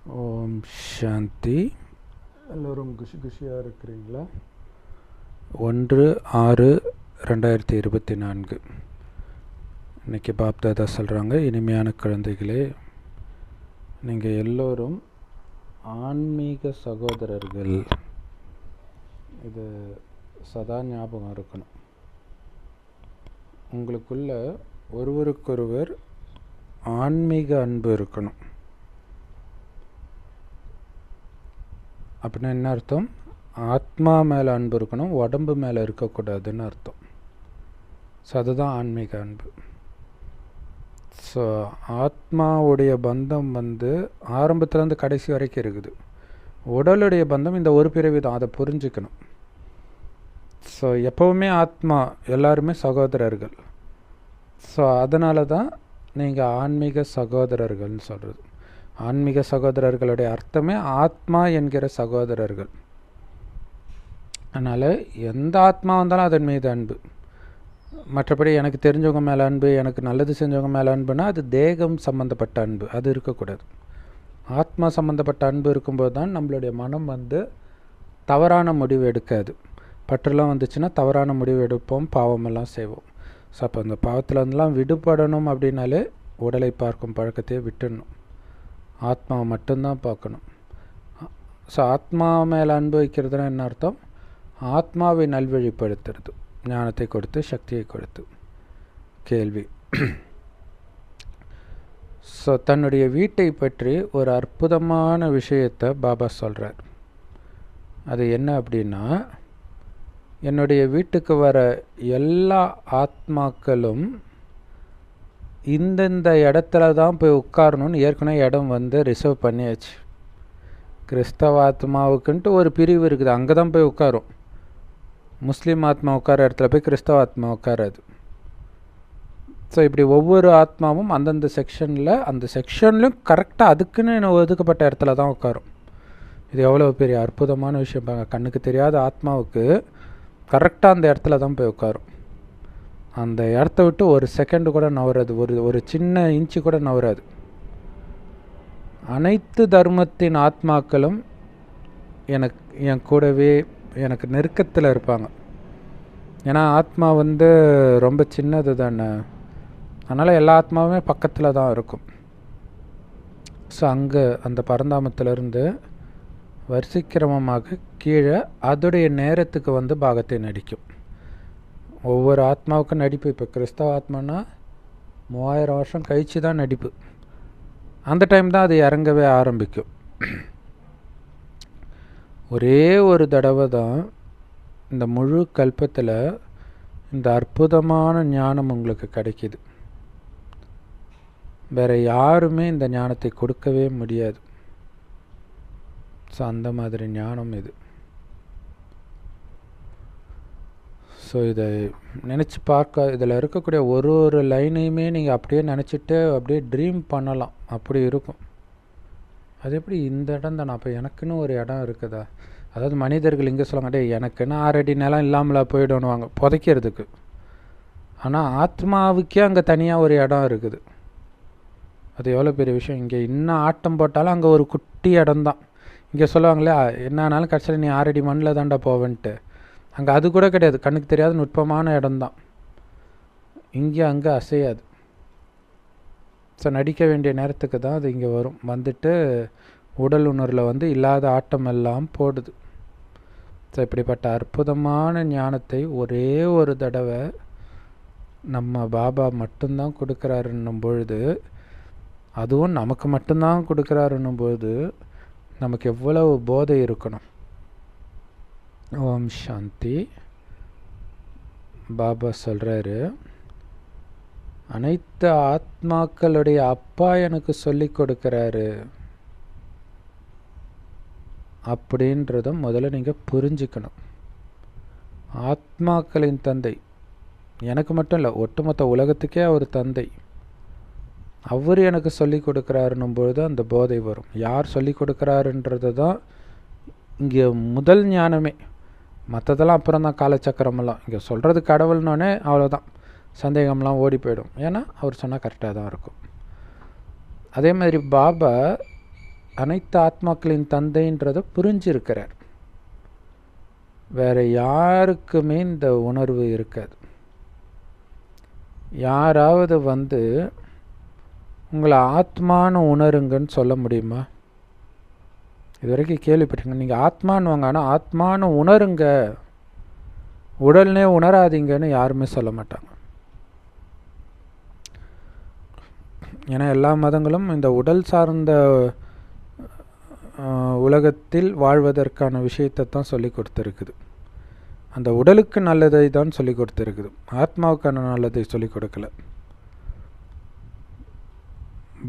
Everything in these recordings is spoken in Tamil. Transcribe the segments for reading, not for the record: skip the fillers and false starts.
ஓம் சாந்தி. எல்லோரும் குஷியாக இருக்கிறீங்களா? 1/6/2024 இன்றைக்கி பாப்தாதா சொல்கிறாங்க, இனிமையான குழந்தைகளே, நீங்கள் எல்லோரும் ஆன்மீக சகோதரர்கள். இது சதா ஞாபகம் இருக்கணும். உங்களுக்குள்ள ஒருவருக்கொருவர் ஆன்மீக அன்பு இருக்கணும். அப்படின்னா என்ன அர்த்தம்? ஆத்மா மேலே அன்பு இருக்கணும், உடம்பு மேலே இருக்கக்கூடாதுன்னு அர்த்தம். ஸோ அதுதான் ஆன்மீக அன்பு. ஸோ ஆத்மாவுடைய பந்தம் ஆரம்பத்துலேருந்து கடைசி வரைக்கும் இருக்குது. உடலுடைய பந்தம் இந்த ஒரு பிறவி தான், அதை புரிஞ்சுக்கணும். ஸோ எப்போவுமே ஆத்மா எல்லாருமே சகோதரர்கள். ஸோ அதனால தான் நீங்கள் ஆன்மீக சகோதரர்கள்னு சொல்கிறது. ஆன்மீக சகோதரர்களுடைய அர்த்தமே ஆத்மா என்கிற சகோதரர்கள். அதனால் எந்த ஆத்மா வந்தாலும் அதன் மீது அன்பு. மற்றபடி எனக்கு தெரிஞ்சவங்க மேலே அன்பு, எனக்கு நல்லது செஞ்சவங்க மேலே அன்புனா அது தேகம் சம்மந்தப்பட்ட அன்பு, அது இருக்கக்கூடாது. ஆத்மா சம்மந்தப்பட்ட அன்பு இருக்கும்போது தான் நம்மளுடைய மனம் தவறான முடிவு எடுக்காது. பற்றெல்லாம் வந்துச்சுன்னா தவறான முடிவு எடுப்போம், பாவமெல்லாம் செய்வோம். ஸோ அப்போ அந்த பாவத்திலேருந்துலாம் விடுபடணும் அப்படின்னாலே உடலை பார்க்கும் பழக்கத்தையே விட்டுடணும், ஆத்மாவை மட்டும்தான் பார்க்கணும். ஸோ ஆத்மா மேலே அன்பு வைக்கிறதுனா என்ன அர்த்தம்? ஆத்மாவை நல்வழிப்படுத்துறது, ஞானத்தை கொடுத்து சக்தியை கொடுத்து. கேள்வி. ஸோ தன்னுடைய வீட்டை பற்றி ஒரு அற்புதமான விஷயத்தை பாபா சொல்கிறார். அது என்ன அப்படின்னா, என்னுடைய வீட்டுக்கு வர எல்லா ஆத்மாக்களும் இந்தந்த இடத்துல தான் போய் உட்காரணும்னு ஏற்கனவே இடம் ரிசர்வ் பண்ணியாச்சு. கிறிஸ்தவ ஆத்மாவுக்குன்ட்டு ஒரு பிரிவு இருக்குது, அங்கே தான் போய் உட்காரும். முஸ்லீம் ஆத்மா உட்கார இடத்துல போய் கிறிஸ்தவ ஆத்மா உட்காராது. ஸோ இப்படி ஒவ்வொரு ஆத்மாவும் அந்தந்த செக்ஷனில், அந்த செக்ஷன்லையும் கரெக்டாக அதுக்குன்னு ஒதுக்கப்பட்ட இடத்துல தான் உட்காரும். இது எவ்வளோ பெரிய அற்புதமான விஷயம் பாருங்க. கண்ணுக்கு தெரியாத ஆத்மாவுக்கு கரெக்டாக அந்த இடத்துல தான் போய் உட்காரும். அந்த இடத்த விட்டு ஒரு செகண்டு கூட நவராது, ஒரு சின்ன இன்ச்சு கூட நவராது. அனைத்து தர்மத்தின் ஆத்மாக்களும் என் கூடவே எனக்கு நெருக்கத்தில் இருப்பாங்க. ஏன்னா ஆத்மா ரொம்ப சின்னது தானே, அதனால் எல்லா ஆத்மாவுமே பக்கத்தில் தான் இருக்கும். ஸோ அங்கே அந்த பரந்தாமத்திலிருந்து வரிசைக்கிரமமாக கீழே அதோடைய நேரத்துக்கு பாகத்தை நடிக்கும். ஒவ்வொரு ஆத்மாவுக்கும் நடிப்பு. இப்போ கிறிஸ்தவ ஆத்மானா 3000 வருஷம் கழித்து தான் நடிப்பு. அந்த டைம் தான் அது இறங்கவே ஆரம்பிக்கும். ஒரே ஒரு தடவை தான் இந்த முழு கல்பத்தில் இந்த அற்புதமான ஞானம் உங்களுக்கு கிடைக்கிது. வேறு யாருமே இந்த ஞானத்தை கொடுக்கவே முடியாது. ஸோ அந்த மாதிரி ஞானம் இது. ஸோ இதை நினச்சி பார்க்க, இதில் இருக்கக்கூடிய ஒரு லைனையுமே நீங்கள் அப்படியே நினச்சிட்டு அப்படியே ட்ரீம் பண்ணலாம், அப்படி இருக்கும். அது எப்படி இந்த இடம் தானே, அப்போ எனக்குன்னு ஒரு இடம் இருக்குதா? அதாவது மனிதர்கள் இங்கே சொல்லுவாங்க, டே எனக்குன்னு 6 அடி நிலம் இல்லாமல போயிடணுவாங்க புதைக்கிறதுக்கு. ஆனால் ஆத்மாவுக்கே அங்கே தனியாக ஒரு இடம் இருக்குது. அது எவ்வளோ பெரிய விஷயம். இங்கே இன்னும் ஆட்டம் போட்டாலும் அங்கே ஒரு குட்டி இடம்தான். இங்கே சொல்லுவாங்களே, என்னானாலும் கடைசியில் நீ 6 அடி மண்ணில் தாண்டா போவேன்ட்டு. அங்கே அது கூட கிடையாது, கண்ணுக்கு தெரியாத நுட்பமான இடம்தான். இங்கே அங்கே அசையாது. ஸோ நடிக்க வேண்டிய நேரத்துக்கு தான் அது இங்கே வரும். உடல் உணர்வில் இல்லாத ஆட்டம் எல்லாம் போடுது. ஸோ இப்படிப்பட்ட அற்புதமான ஞானத்தை ஒரே ஒரு தடவை நம்ம பாபா மட்டும்தான் கொடுக்குறாருன்னும் பொழுது, அதுவும் நமக்கு மட்டும்தான் கொடுக்குறாருன்னும் பொழுது நமக்கு எவ்வளவு போதை இருக்கணும். ஓம் சாந்தி. பாபா சொல்கிறாரு, அனைத்து ஆத்மாக்களுடைய அப்பா எனக்கு சொல்லி கொடுக்குறாரு அப்படின்றத முதல்ல நீங்கள் புரிஞ்சுக்கணும். ஆத்மாக்களின் தந்தை எனக்கு மட்டும் இல்லை, ஒட்டுமொத்த உலகத்துக்கே அவர் தந்தை. அவர் எனக்கு சொல்லி கொடுக்குறாருன்னும் பொழுது அந்த போதை வரும். யார் சொல்லி கொடுக்குறாருன்றது தான் இங்கே முதல் ஞானமே. மற்றதெல்லாம் அப்புறம் தான், காலச்சக்கரமெல்லாம். இங்கே சொல்கிறது கடவுள்னோடனே அவ்வளோதான், சந்தேகம்லாம் ஓடி போயிடும். ஏன்னா அவர் சொன்னால் கரெக்டாக தான் இருக்கும். அதே மாதிரி பாபா அனைத்து ஆத்மாக்களின் தந்தைன்றதை புரிஞ்சிருக்கிறார். வேறு யாருக்குமே இந்த உணர்வு இருக்காது. யாராவது உங்களை ஆத்மானு உணருங்கன்னு சொல்ல முடியுமா? இது வரைக்கும் கேள்விப்பட்டீங்க. நீங்கள் ஆத்மானுவாங்க, ஆனால் ஆத்மானு உணருங்க, உடல்னே உணராதீங்கன்னு யாருமே சொல்ல மாட்டாங்க. ஏன்னா எல்லா மதங்களும் இந்த உடல் சார்ந்த உலகத்தில் வாழ்வதற்கான விஷயத்தை தான் சொல்லி கொடுத்துருக்குது. அந்த உடலுக்கு நல்லதை தான் சொல்லி கொடுத்துருக்குது, ஆத்மாவுக்கான நல்லதை சொல்லி கொடுக்கல.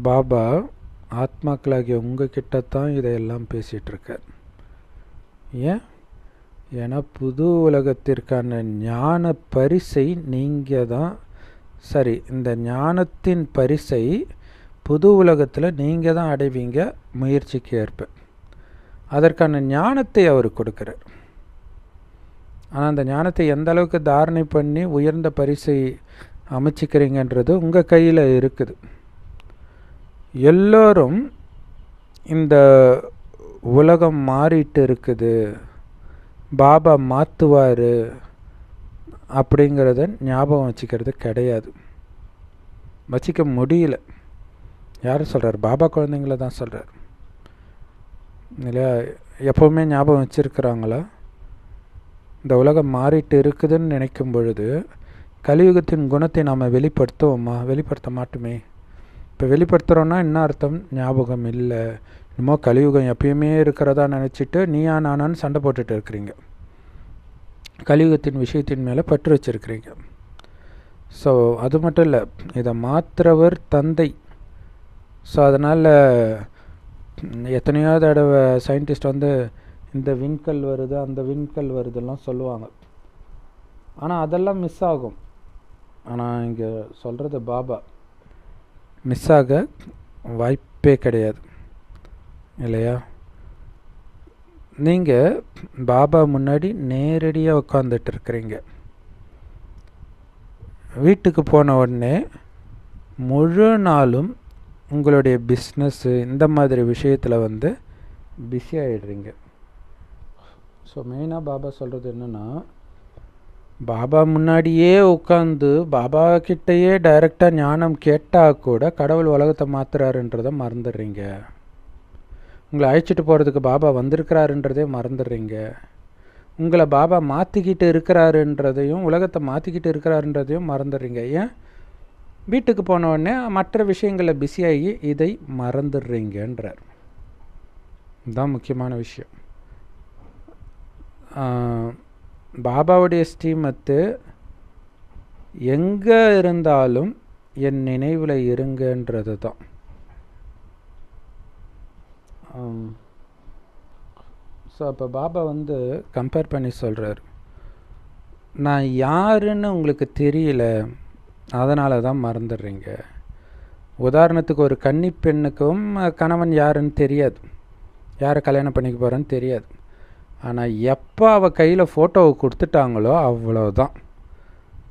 பாபா ஆத்மாக்களாகிய உங்ககிட்ட தான் இதையெல்லாம் பேசிகிட்ருக்கார். ஏன்னா புது உலகத்திற்கான ஞான பரிசை நீங்கள் தான், சரி, இந்த ஞானத்தின் பரிசை புது உலகத்தில் நீங்கள் தான் அடைவீங்க முயற்சிக்கு ஏற்ப. அதற்கான ஞானத்தை அவர் கொடுக்குறார். ஆனால் அந்த ஞானத்தை எந்த அளவுக்கு தாரணை பண்ணி உயர்ந்த பரிசை அமைச்சிக்கிறீங்கன்றது உங்கள் கையில் இருக்குது. எல்லோரும் இந்த உலகம் மாறிட்டு இருக்குது, பாபா மாற்றுவார் அப்படிங்கிறத ஞாபகம் வச்சுக்கிறது கிடையாது. வச்சிக்க முடியல. யார் சொல்கிறார்? பாபா குழந்தைங்கள தான் சொல்கிறார் இல்லையா? எப்போவுமே ஞாபகம் வச்சுருக்கிறாங்களா? இந்த உலகம் மாறிட்டு இருக்குதுன்னு நினைக்கும் பொழுது கலியுகத்தின் குணத்தை நாம் வெளிப்படுத்துவோமா? வெளிப்படுத்த மாட்டோமே. இப்போ வெளிப்படுத்துகிறோன்னா என்ன அர்த்தம்? ஞாபகம் இல்லை, இன்னமோ கலியுகம் எப்பயுமே இருக்கிறதா நினச்சிட்டு நீயா நானான்னு சண்டை போட்டுட்டு இருக்கிறீங்க. கலியுகத்தின் விஷயத்தின் மேலே பற்று வச்சுருக்கிறீங்க. ஸோ அது மட்டும் இல்லை, இதை மாற்றுறவர் தந்தை. ஸோ அதனால் எத்தனையோ தடவை சயின்டிஸ்ட் இந்த விண்கல் வருது, அந்த விண்கல் வருதுலாம் சொல்லுவாங்க. ஆனால் அதெல்லாம் மிஸ் ஆகும். ஆனால் இங்கே சொல்கிறது பாபா மிஸ் ஆக வாய்ப்பே கிடையாது இல்லையா? நீங்கள் பாபா முன்னாடி நேரடியாக உட்காந்துட்டு இருக்கிறீங்க. வீட்டுக்கு போன உடனே முழு நாளும் உங்களுடைய பிஸ்னஸ்ஸு இந்த மாதிரி விஷயத்தில் பிஸி ஆகிடுறீங்க. ஸோ மெயினாக பாபா சொல்கிறது என்னென்னா, பாபா முன்னாடியே உட்காந்து பாபா கிட்டேயே டைரெக்டாக ஞானம் கேட்டால் கூட கடவுள் உலகத்தை மாற்றுறாருன்றதை மறந்துடுறீங்க. உங்களை அழைச்சிட்டு போகிறதுக்கு பாபா வந்திருக்கிறாருன்றதே மறந்துடுறீங்க. உங்களை பாபா மாற்றிக்கிட்டு இருக்கிறாருன்றதையும் உலகத்தை மாற்றிக்கிட்டு இருக்கிறாருன்றதையும் மறந்துடுறீங்க. ஏன்? வீட்டுக்கு போன உடனே மற்ற விஷயங்களில் பிஸியாகி இதை மறந்துடுறீங்கன்றார். இதுதான் முக்கியமான விஷயம். பாபாவுடைய ஸ்ரீமத்து எங்கே இருந்தாலும் என் நினைவில் இருங்கன்றது தான். ஸோ அப்போ பாபா கம்பேர் பண்ணி சொல்கிறார், நான் யாருன்னு உங்களுக்கு தெரியல, அதனால தான் மறந்துடுறீங்க. உதாரணத்துக்கு ஒரு கன்னி பெண்ணுக்கும் கணவன் யாருன்னு தெரியாது, யாரை கல்யாணம் பண்ணிக்க போகிறேன்னு தெரியாது. ஆனால் எப்போ அவள் கையில் ஃபோட்டோவை கொடுத்துட்டாங்களோ அவ்வளோதான்,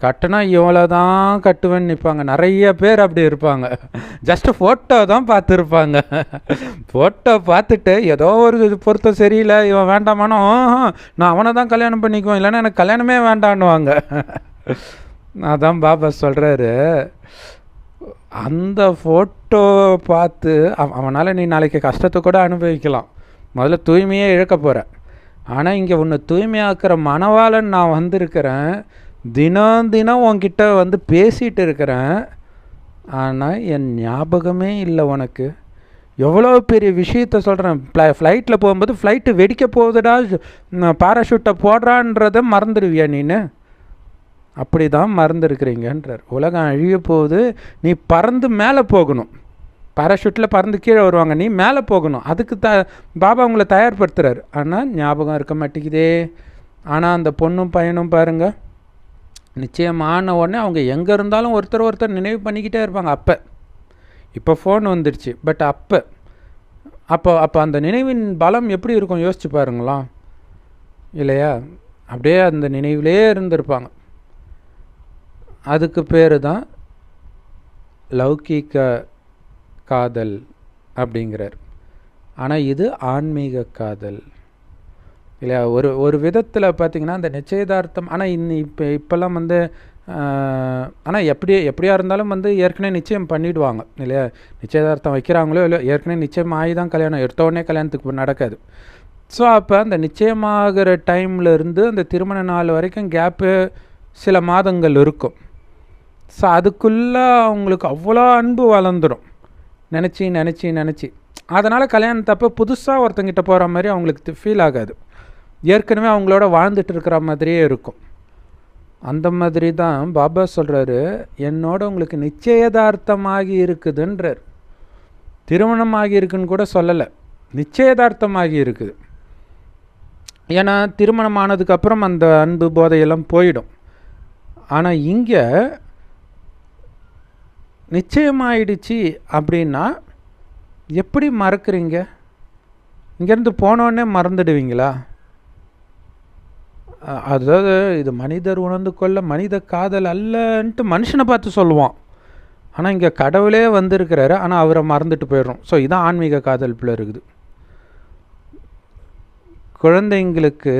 கட்டினா இவ்வளோ தான் கட்டுவேன்னு நிற்பாங்க. நிறைய பேர் அப்படி இருப்பாங்க. ஜஸ்ட்டு ஃபோட்டோ தான் பார்த்துருப்பாங்க. ஃபோட்டோ பார்த்துட்டு ஏதோ ஒரு பொருத்தம் சரியில்லை, இவன் வேண்டாமானோ, நான் அவனை தான் கல்யாணம் பண்ணிக்குவேன், இல்லைன்னா எனக்கு கல்யாணமே வேண்டான்னுவாங்க. அதான் பாபா சொல்கிறாரு, அந்த ஃபோட்டோ பார்த்து அவனால் நீ நாளைக்கு கஷ்டத்தை கூட அனுபவிக்கலாம். முதல்ல தூய்மையே இழக்க போகிற. ஆனால் இங்கே உன்னை தூய்மையாக்குற மனவாளன் நான் வந்திருக்கிறேன், தினம் தினம் உன்கிட்ட பேசிகிட்டு இருக்கிறேன், ஆனால் என் ஞாபகமே இல்லை உனக்கு. எவ்வளோ பெரிய விஷயத்த சொல்கிறேன். ஃப்ளைட்டில் போகும்போது ஃப்ளைட்டு வெடிக்க போகுதுடா, பாராஷூட்டை போடுறான்றதை மறந்துடுவியா நீன்னு? அப்படி தான் மறந்துருக்கிறீங்கன்றார். உலகம் அழிய போகுது, நீ பறந்து மேலே போகணும். பாராஷூட்டில் பறந்து கீழே வருவாங்க, நீ மேலே போகணும். அதுக்கு பாபா உங்களை தயார்படுத்துகிறார். ஆனால் ஞாபகம் இருக்க மாட்டேங்குதே. ஆனால் அந்த பொண்ணும் பையனும் பாருங்கள், நிச்சயமான உடனே அவங்க எங்கே இருந்தாலும் ஒருத்தர் நினைவு பண்ணிக்கிட்டே இருப்பாங்க. இப்போ ஃபோன் வந்துடுச்சு, பட் அப்போ அந்த நினைவின் பலம் எப்படி இருக்கும் யோசிச்சு பாருங்களா இல்லையா? அப்படியே அந்த நினைவிலே இருந்திருப்பாங்க. அதுக்கு பேர் தான் லௌகீக காதல் அப்படிங்கிறார். ஆனால் இது ஆன்மீக காதல் இல்லையா? ஒரு விதத்தில் பார்த்திங்கன்னா அந்த நிச்சயதார்த்தம், ஆனால் இப்போல்லாம் வந்து ஆனால் எப்படியா இருந்தாலும் வந்து ஏற்கனவே நிச்சயம் பண்ணிவிடுவாங்க இல்லையா? நிச்சயதார்த்தம் வைக்கிறாங்களோ இல்லையோ, ஏற்கனவே நிச்சயம் ஆகி தான் கல்யாணம், எடுத்த உடனே கல்யாணத்துக்கு நடக்காது. ஸோ அப்போ அந்த நிச்சயமாகிற டைம்லேருந்து அந்த திருமண நாள் வரைக்கும் கேப்பு சில மாதங்கள் இருக்கும். ஸோ அதுக்குள்ளே அவங்களுக்கு அவ்வளோ அன்பு வளர்ந்துடும், நினச்சி. அதனால் கல்யாணத்தப்போ புதுசாக ஒருத்தங்கிட்ட போகிற மாதிரி அவங்களுக்கு ஃபீல் ஆகாது, ஏற்கனவே அவங்களோட வாழ்ந்துட்டு இருக்கிற மாதிரியே இருக்கும். அந்த மாதிரி தான் பாபா சொல்கிறாரு, என்னோட உங்களுக்கு நிச்சயதார்த்தமாகி இருக்குதுன்றார். திருமணமாகி இருக்குன்னு கூட சொல்லலை, நிச்சயதார்த்தமாகி இருக்குது. ஏன்னா திருமணம் ஆனதுக்கப்புறம் அந்த அன்பு போதையெல்லாம் போயிடும். ஆனால் இங்கே நிச்சயமாயிடுச்சு அப்படின்னா எப்படி மறக்கிறீங்க? இங்கேருந்து போனோடனே மறந்துடுவீங்களா? அதாவது இது மனிதர் உணர்ந்து கொள்ள மனித காதல் அல்லன்ட்டு மனுஷனை பார்த்து சொல்லுவான். ஆனால் இங்கே கடவுளே வந்திருக்கிறாரு, ஆனால் அவரை மறந்துட்டு போயிடுறோம். ஸோ இதான் ஆன்மீக காதல் பிள்ளை இருக்குது. குழந்தைங்களுக்கு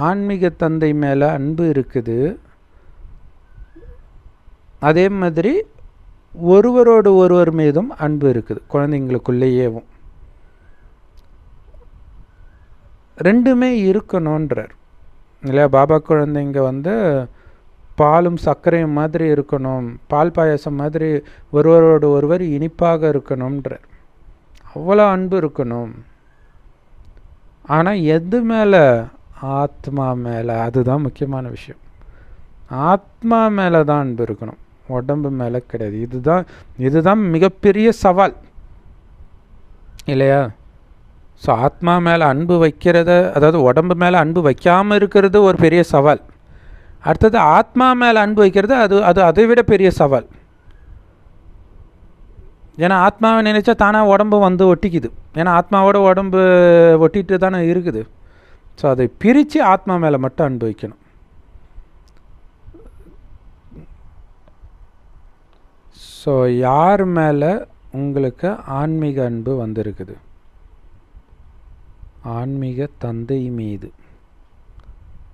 ஆன்மீக தந்தை மேலே அன்பு இருக்குது, அதே மாதிரி ஒருவரோடு ஒருவர் மீதும் அன்பு இருக்குது குழந்தைங்களுக்குள்ளேயேவும். ரெண்டுமே இருக்கணுன்றார் இல்லையா? பாபா குழந்தைங்க வந்து பாலும் சர்க்கரையும் மாதிரி இருக்கணும், பால் பாயாசம் மாதிரி ஒருவரோடு ஒருவர் இனிப்பாக இருக்கணும்ன்றார். அவ்வளோ அன்பு இருக்கணும். ஆனால் எது மேலே? ஆத்மா மேலே. அதுதான் முக்கியமான விஷயம். ஆத்மா மேலே தான் அன்பு இருக்கணும், உடம்பு மேலே கிடையாது. இதுதான் மிகப்பெரிய சவால் இல்லையா? ஸோ ஆத்மா மேலே அன்பு வைக்கிறத, அதாவது உடம்பு மேலே அன்பு வைக்காமல் இருக்கிறது ஒரு பெரிய சவால். அடுத்தது ஆத்மா மேலே அன்பு வைக்கிறது, அது அதை விட பெரிய சவால். ஏன்னா ஆத்மாவை நினைச்சா தானாக உடம்பு வந்து ஒட்டிக்குது, ஏன்னா ஆத்மாவோட உடம்பு ஒட்டிட்டு தானே இருக்குது. ஸோ அதை பிரித்து ஆத்மா மேலே மட்டும் அன்பு வைக்கணும். ஸோ யார் மேலே உங்களுக்கு ஆன்மீக அன்பு வந்திருக்குது? ஆன்மீக தந்தை மீது,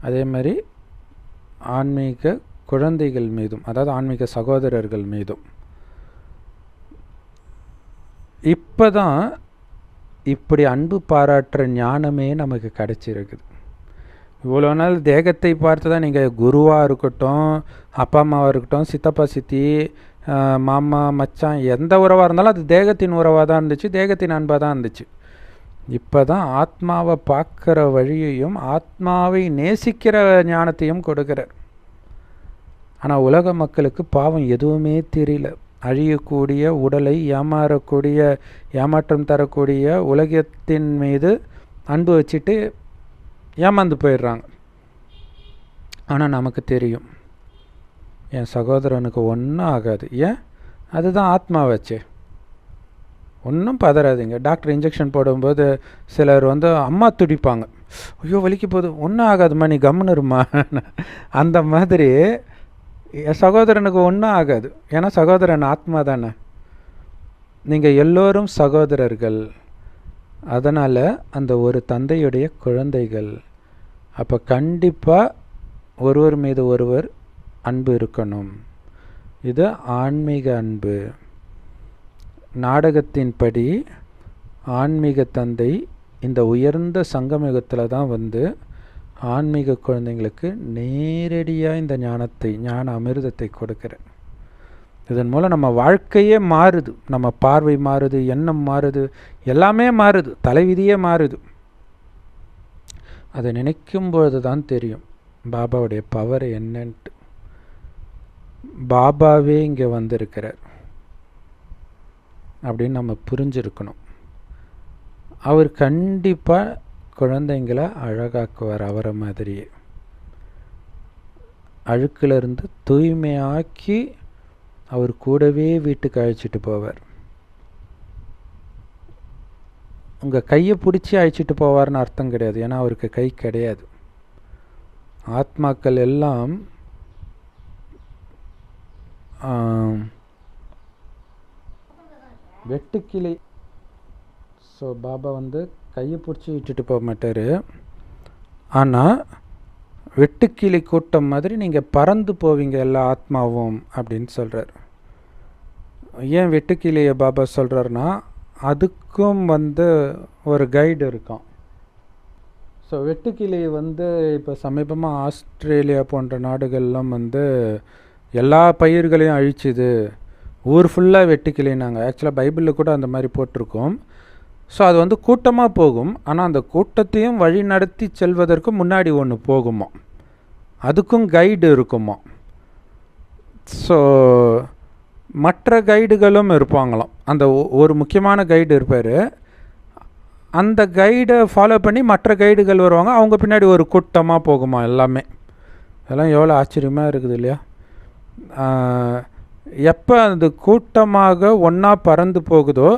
அதே மாதிரி ஆன்மீக குழந்தைகள் மீதும், அதாவது ஆன்மீக சகோதரர்கள் மீதும். இப்போ தான் இப்படி அன்பு பாராட்டுற ஞானமே நமக்கு கிடைச்சிருக்குது. இவ்வளோ நாள் தேகத்தை பார்த்து தான் நீங்கள் குருவாக இருக்கட்டும், அப்பா அம்மாவாக இருக்கட்டும், சித்தப்பா சித்தி, மாமா மச்சான், எந்த உறவாக இருந்தாலும் அது தேகத்தின் உறவாக தான் இருந்துச்சு, தேகத்தின் அன்பாக தான் இருந்துச்சு. இப்போ தான் ஆத்மாவை பார்க்குற வழியையும் ஆத்மாவை நேசிக்கிற ஞானத்தையும் கொடுக்குறார். ஆனால் உலக மக்களுக்கு பாவம் எதுவுமே தெரியல. அழியக்கூடிய உடலை ஏமாற்றம் தரக்கூடிய உலகத்தின் மீது அன்பு வச்சுட்டு ஏமாந்து போயிடுறாங்க. ஆனால் நமக்கு தெரியும், என் சகோதரனுக்கு ஒன்றும் ஆகாது. ஏன்? அதுதான் ஆத்மா வச்சு. ஒன்றும் பதறாதீங்க. டாக்டர் இன்ஜெக்ஷன் போடும்போது சிலர் வந்து அம்மா துடிப்பாங்க, ஐயோ வலிக்க போகுது, ஒன்றும் ஆகாதுமா, நீ கம்முன்னு இருமா. அந்த மாதிரி என் சகோதரனுக்கு ஒன்றும் ஆகாது, ஏன்னா சகோதரன் ஆத்மா தானே. நீங்கள் எல்லோரும் சகோதரர்கள், அதனால் அந்த ஒரு தந்தையுடைய குழந்தைகள். அப்போ கண்டிப்பாக ஒருவர் மீது ஒருவர் அன்பு இருக்கணும். இது ஆன்மீக அன்பு. நாடகத்தின்படி ஆன்மீக தந்தை இந்த உயர்ந்த சங்கமயுகத்தில் தான் வந்து ஆன்மீக குழந்தைங்களுக்கு நேரடியாக இந்த ஞான அமிர்தத்தை கொடுக்குறேன். இதன் மூலம் நம்ம வாழ்க்கையே மாறுது, நம்ம பார்வை மாறுது, எண்ணம் மாறுது, எல்லாமே மாறுது, தலைவிதியே மாறுது. அதை நினைக்கும் பொழுது தான் தெரியும் பாபாவுடைய பவர் என்னன்ட்டு. பாபாவே இங்கே வந்திருக்கிறார் அப்படின்னு நம்ம புரிஞ்சிருக்கணும். அவர் கண்டிப்பாக குழந்தைங்களை அழகாக்குவார். அவரை மாதிரியே அழுக்கிலிருந்து தூய்மையாக்கி அவர் கூடவே வீட்டுக்கு அழைச்சிட்டு போவார். உங்கள் கையை பிடிச்சி அழைச்சிட்டு போவார்னு அர்த்தம் கிடையாது, ஏன்னா அவருக்கு கை கிடையாது. ஆத்மாக்கள் எல்லாம் வெட்டுக்கிளி ஸோ பாபா வந்து கையை பிடிச்சி இட்டுட்டு போக மாட்டார். ஆனால் வெட்டுக்கிளி கூட்டம் மாதிரி நீங்கள் பறந்து போவீங்க எல்லா ஆத்மாவும் அப்படின்னு சொல்கிறார். ஏன் வெட்டுக்கிளியை பாபா சொல்கிறாருன்னா, அதுக்கும் வந்து ஒரு கைடு இருக்கும். ஸோ வெட்டுக்கிளி வந்து இப்போ சமீபமாக ஆஸ்திரேலியா போன்ற நாடுகள்லாம் வந்து எல்லா பயிர்களையும் அழிச்சுது, ஊர் ஃபுல்லாக வெட்டுக்கிளினாங்க. ஆக்சுவலாக பைபிளில் கூட அந்த மாதிரி போட்டிருக்கோம். ஸோ அது வந்து கூட்டமாக போகும், ஆனால் அந்த கூட்டத்தையும் வழி நடத்தி செல்வதற்கு முன்னாடி ஒன்று போகுமா, அதுக்கும் கைடு இருக்குமா. ஸோ மற்ற கைடுகளும் இருப்பாங்களாம். அந்த ஒரு முக்கியமான கைடு இருப்பார், அந்த கைடை ஃபாலோ பண்ணி மற்ற கைடுகள் வருவாங்க, அவங்க பின்னாடி ஒரு கூட்டமாக போகுமா எல்லாமே. இதெல்லாம் எவ்வளோ ஆச்சரியமாக இருக்குது இல்லையா. எப்போ அது கூட்டமாக ஒன்றா பறந்து போகுதோ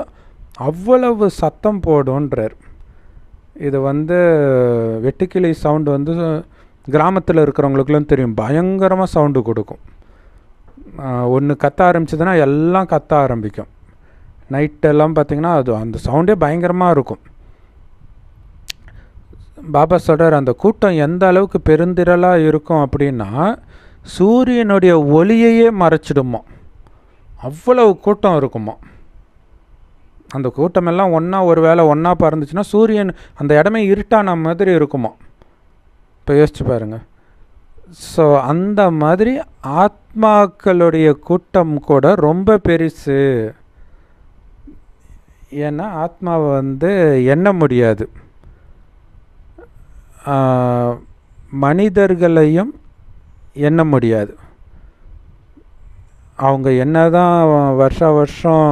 அவ்வளவு சத்தம் போடுன்றார். இது வந்து வெட்டுக்கிளி சவுண்டு வந்து கிராமத்தில் இருக்கிறவங்களுக்குலாம் தெரியும், பயங்கரமாக சவுண்டு கொடுக்கும். ஒன்று கத்த ஆரம்பிச்சதுன்னா எல்லாம் கத்த ஆரம்பிக்கும். நைட்டெல்லாம் பார்த்திங்கன்னா அது அந்த சவுண்டே பயங்கரமாக இருக்கும். பாபா சொல்கிறார், அந்த கூட்டம் எந்த அளவுக்கு பெருந்திரளாக இருக்கும் அப்படின்னா சூரியனுடைய ஒளியையே மறைச்சிடுமா, அவ்வளவு கூட்டம் இருக்குமா. அந்த கூட்டமெல்லாம் ஒன்றா ஒரு வேளை ஒன்றா பறந்துச்சுன்னா சூரியன் அந்த இடமே இருட்டான மாதிரி இருக்குமா. இப்போ யோசிச்சு பாருங்கள். ஸோ அந்த மாதிரி ஆத்மாக்களுடைய கூட்டம் கூட ரொம்ப பெருசு. ஏன்னா ஆத்மாவை வந்து எண்ண முடியாது, மனிதர்களையும் எண்ண முடியாது. அவங்க என்ன தான் வருஷம்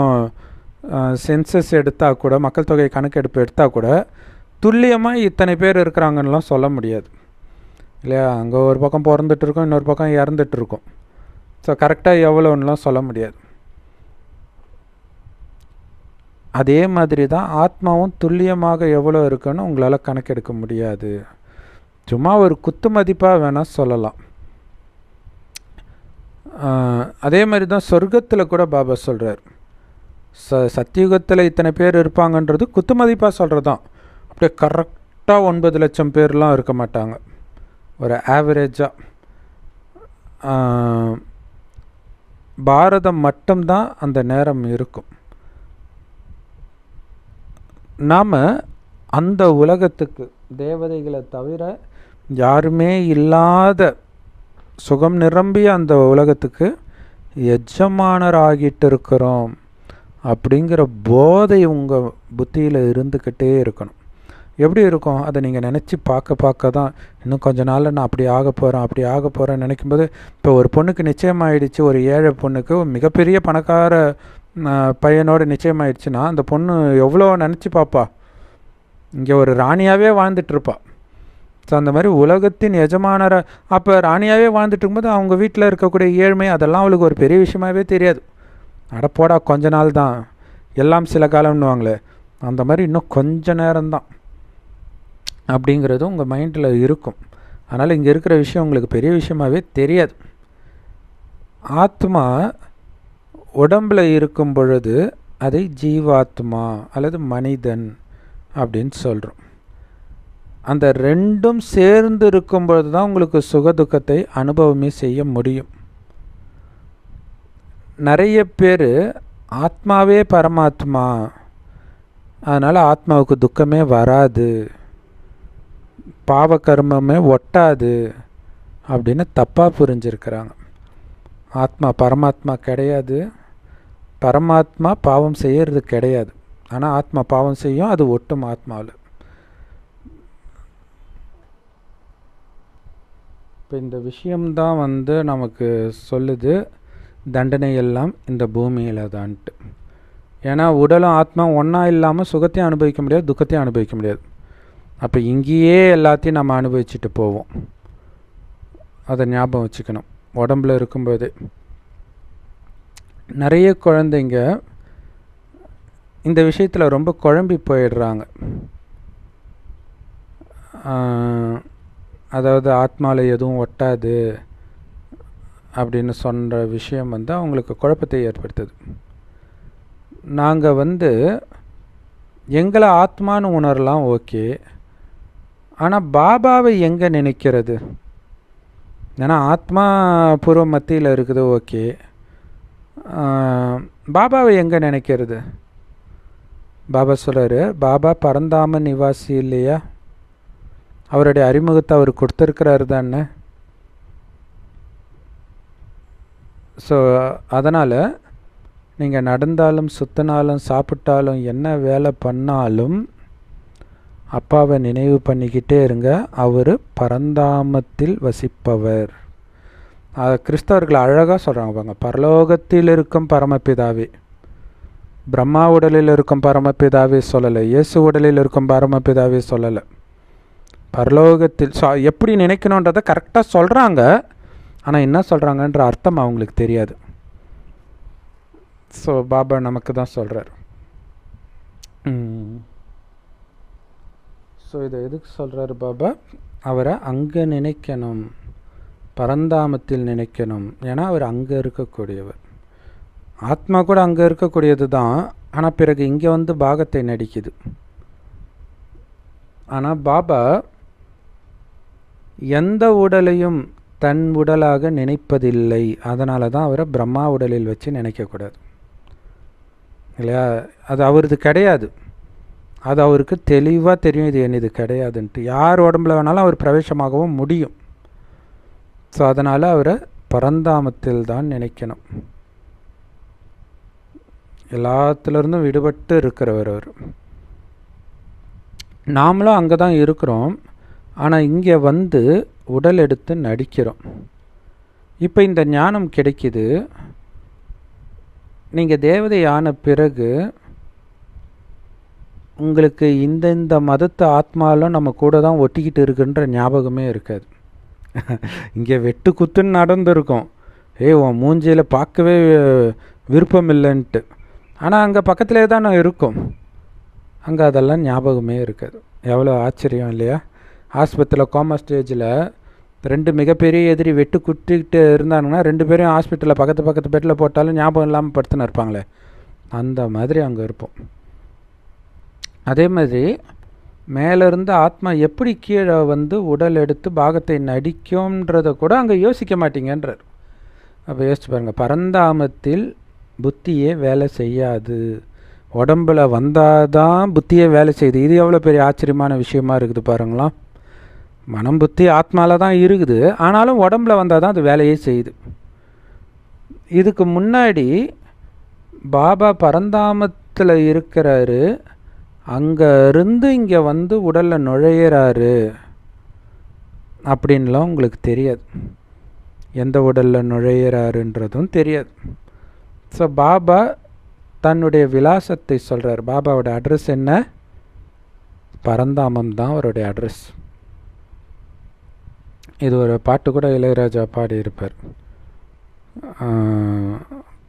சென்சஸ் எடுத்தால் கூட, மக்கள் தொகை கணக்கெடுப்பு எடுத்தால் கூட துல்லியமாக இத்தனை பேர் இருக்கிறாங்கன்னெலாம் சொல்ல முடியாது இல்லையா. அங்கே ஒரு பக்கம் பிறந்துட்டுருக்கோம், இன்னொரு பக்கம் இறந்துட்டுருக்கோம். ஸோ கரெக்டாக எவ்வளோன்னுலாம் சொல்ல முடியாது. அதே மாதிரி தான் ஆத்மாவும் துல்லியமாக எவ்வளோ இருக்குன்னு உங்களால் கணக்கெடுக்க முடியாது. சும்மா ஒரு குத்து மதிப்பாக வேணால் சொல்லலாம். அதே மாதிரி தான் சொர்க்கத்தில் கூட பாபா சொல்கிறார், சத்தியுகத்தில் இத்தனை பேர் இருப்பாங்கன்றது குத்து மதிப்பாக சொல்கிறது தான். அப்படியே கரெக்டாக 9 லட்சம் பேர்லாம் இருக்க மாட்டாங்க, ஒரு ஆவரேஜாக. பாரதம் மட்டும்தான் அந்த நேரம் இருக்கும். நாம் அந்த உலகத்துக்கு தேவதைகளை தவிர யாருமே இல்லாத சுகம் நிரம்பிய அந்த உலகத்துக்கு எஜமானராகிட்டு இருக்கிறோம் அப்படிங்கிற போதை உங்கள் புத்தியில் இருந்துக்கிட்டே இருக்கணும். எப்படி இருக்கும் அதை நீங்கள் நினச்சி பார்க்க தான், இன்னும் கொஞ்ச நாளில் நான் அப்படி ஆக போகிறேன்னு நினைக்கும்போது, இப்போ ஒரு பொண்ணுக்கு நிச்சயமாயிடுச்சு, ஒரு ஏழை பொண்ணுக்கு மிகப்பெரிய பணக்கார பையனோட நிச்சயமாயிடுச்சுன்னா அந்த பொண்ணு எவ்வளோ நினச்சி பார்ப்பா, இங்கே ஒரு ராணியாகவே வாழ்ந்துட்டுருப்பா. ஸோ அந்த மாதிரி உலகத்தின் எஜமானரை அப்போ ராணியாகவே வாழ்ந்துட்டு இருக்கும்போது அவங்க வீட்டில் இருக்கக்கூடிய ஏழ்மை அதெல்லாம் அவளுக்கு ஒரு பெரிய விஷயமாகவே தெரியாது. அடப்போடா கொஞ்ச நாள் தான், எல்லாம் சில காலம்னுவாங்களே, அந்த மாதிரி இன்னும் கொஞ்ச நேரம்தான் அப்படிங்கிறது உங்கள் மைண்டில் இருக்கும். அதனால் இங்கே இருக்கிற விஷயம் உங்களுக்கு பெரிய விஷயமாகவே தெரியாது. ஆத்மா உடம்பில் இருக்கும் பொழுது அதை ஜீவாத்மா அல்லது மனிதன் அப்படின்னு சொல்கிறோம். அந்த ரெண்டும் சேர்ந்து இருக்கும் பொழுது தான் உங்களுக்கு சுகதுக்கத்தை அனுபவமே செய்ய முடியும். நிறைய பேர் ஆத்மாவே பரமாத்மா, அதனால் ஆத்மாவுக்கு துக்கமே வராது, பாவகர்மமே ஒட்டாது அப்படின்னு தப்பாக புரிஞ்சிருக்கிறாங்க. ஆத்மா பரமாத்மா கிடையாது, பரமாத்மா பாவம் செய்கிறது கிடையாது. ஆனால் ஆத்மா பாவம் செய்யும், அது ஒட்டும் ஆத்மாவில். இப்போ இந்த விஷயம்தான் நமக்கு சொல்லுது தண்டனை எல்லாம் இந்த பூமியில் தான்ட்டு. ஏன்னா உடலும் ஆத்மா ஒன்றா இல்லாமல் சுகத்தையும் அனுபவிக்க முடியாது, துக்கத்தையும் அனுபவிக்க முடியாது. அப்போ இங்கேயே எல்லாத்தையும் நம்ம அனுபவிச்சுட்டு போவோம். அதை ஞாபகம் வச்சுக்கணும் உடம்பில் இருக்கும்போது. நிறைய குழந்தைங்க இந்த விஷயத்தில் ரொம்ப குழம்பி போயிடுறாங்க. அதாவது ஆத்மாவில் எதுவும் ஒட்டாது அப்படின்னு சொன்ன விஷயம் அவங்களுக்கு குழப்பத்தை ஏற்படுத்துது. நாங்கள் எங்களை ஆத்மான்னு உணரலாம், ஓகே. ஆனால் பாபாவை எங்கே நினைக்கிறது? ஏன்னா ஆத்மா பூர்வ மத்தியில் இருக்குது, ஓகே. பாபாவை எங்கே நினைக்கிறது? பாபா சொல்கிறாரு, பாபா பரந்தாம நிவாசி இல்லையா? அவருடைய அறிமுகத்தை அவர் கொடுத்துருக்கிறாரு தானே. ஸோ அதனால் நீங்கள் நடந்தாலும் சுற்றினாலும் சாப்பிட்டாலும் என்ன வேலை பண்ணாலும் அப்பாவை நினைவு பண்ணிக்கிட்டே இருங்க. அவர் பரந்தாமத்தில் வசிப்பவர். கிறிஸ்தவர்கள் அழகாக சொல்கிறாங்க பாருங்க, பரலோகத்தில் இருக்கும் பரமபிதாவே. பிரம்மா உடலில் இருக்கும் பரமபிதாவே சொல்லலை, இயேசு உடலில் இருக்கும் பரமபிதாவே சொல்லலை. பரலோகத்தில் எப்படி நினைக்கணுன்றதை கரெக்டாக சொல்கிறாங்க. ஆனால் என்ன சொல்கிறாங்கன்ற அர்த்தம் அவங்களுக்கு தெரியாது. ஸோ பாபா நமக்கு தான் சொல்கிறார். ஸோ இதை எதுக்கு சொல்கிறாரு பாபா? அவரை அங்கே நினைக்கணும், பரந்தாமத்தில் நினைக்கணும். ஏன்னா அவர் அங்கே இருக்கக்கூடியவர். ஆத்மா கூட அங்கே இருக்கக்கூடியது தான், ஆனால் பிறகு இங்கே வந்து பாகத்தை நடிக்குது. ஆனால் பாபா எந்த உடலையும் தன் உடலாக நினைப்பதில்லை. அதனால தான் அவரை பிரம்மா உடலில் வச்சு நினைக்கக்கூடாது இல்லையா? அது அவரது கிடையாது. அது அவருக்கு தெளிவாக தெரியும், இது என்னது கிடையாதுன்ட்டு. யார் உடம்புல வேணாலும் அவர் பிரவேசமாகவும் முடியும். ஸோ அதனால் அவரை பரந்தாமத்தில் தான் நினைக்கணும். எல்லாத்துலேருந்தும் விடுபட்டு இருக்கிறவர் அவர். நாமளும் அங்கே தான் இருக்கிறோம், ஆனால் இங்கே வந்து உடல் எடுத்து நடிக்கிறோம். இப்போ இந்த ஞானம் கிடைக்குது. நீங்கள் தேவதை ஆன பிறகு உங்களுக்கு இந்த மதத்து ஆத்மாலாம் நம்ம கூட தான் ஒட்டிக்கிட்டு இருக்குன்ற ஞாபகமே இருக்காது. இங்கே வெட்டு குத்துன்னு நடந்திருக்கும், உன் மூஞ்சியில் பார்க்கவே விருப்பம் இல்லைன்ட்டு. ஆனால் அங்கே பக்கத்திலே தான் நான் இருக்கும், அங்கே அதெல்லாம் ஞாபகமே இருக்காது. எவ்வளோ ஆச்சரியம் இல்லையா? ஆஸ்பத்திரியில் கோமா ஸ்டேஜில் 2 மிகப்பெரிய எதிரி வெட்டு குட்டிக்கிட்டு இருந்தாங்கன்னா 2 பேரையும் ஹாஸ்பிட்டலில் பக்கத்து பெட்டில் போட்டாலும் ஞாபகம் இல்லாமல் படுத்துன்னு இருப்பாங்களே, அந்த மாதிரி அங்கே இருப்போம். அதே மாதிரி மேலேருந்து ஆத்மா எப்படி கீழே வந்து உடல் எடுத்து பாகத்தை நடிக்கும்ன்றதை கூட அங்கே யோசிக்க மாட்டீங்கன்றார். அப்போ யோசிச்சு பாருங்கள், பரந்தாமத்தில் புத்தியே வேலை செய்யாது, உடம்பில் வந்தால் தான் புத்தியே வேலை செய்யுது. இது எவ்வளோ பெரிய ஆச்சரியமான விஷயமா இருக்குது பாருங்களா. மனம் புத்தி ஆத்மாவில் தான் இருக்குது, ஆனாலும் உடம்பில் வந்தால் தான் அது வேலையே செய்யுது. இதுக்கு முன்னாடி பாபா பரந்தாமத்தில் இருக்கிறாரு, அங்கே இருந்து இங்கே வந்து உடலில் நுழையிறாரு அப்படின்லாம் உங்களுக்கு தெரியாது. எந்த உடலில் நுழையிறாருன்றதும் தெரியாது. ஸோ பாபா தன்னுடைய விலாசத்தை சொல்கிறார். பாபாவோட அட்ரஸ் என்ன? பரந்தாமம் தான் அவருடைய அட்ரஸ். இது ஒரு பாட்டு கூட இளையராஜா பாடியிருப்பார்.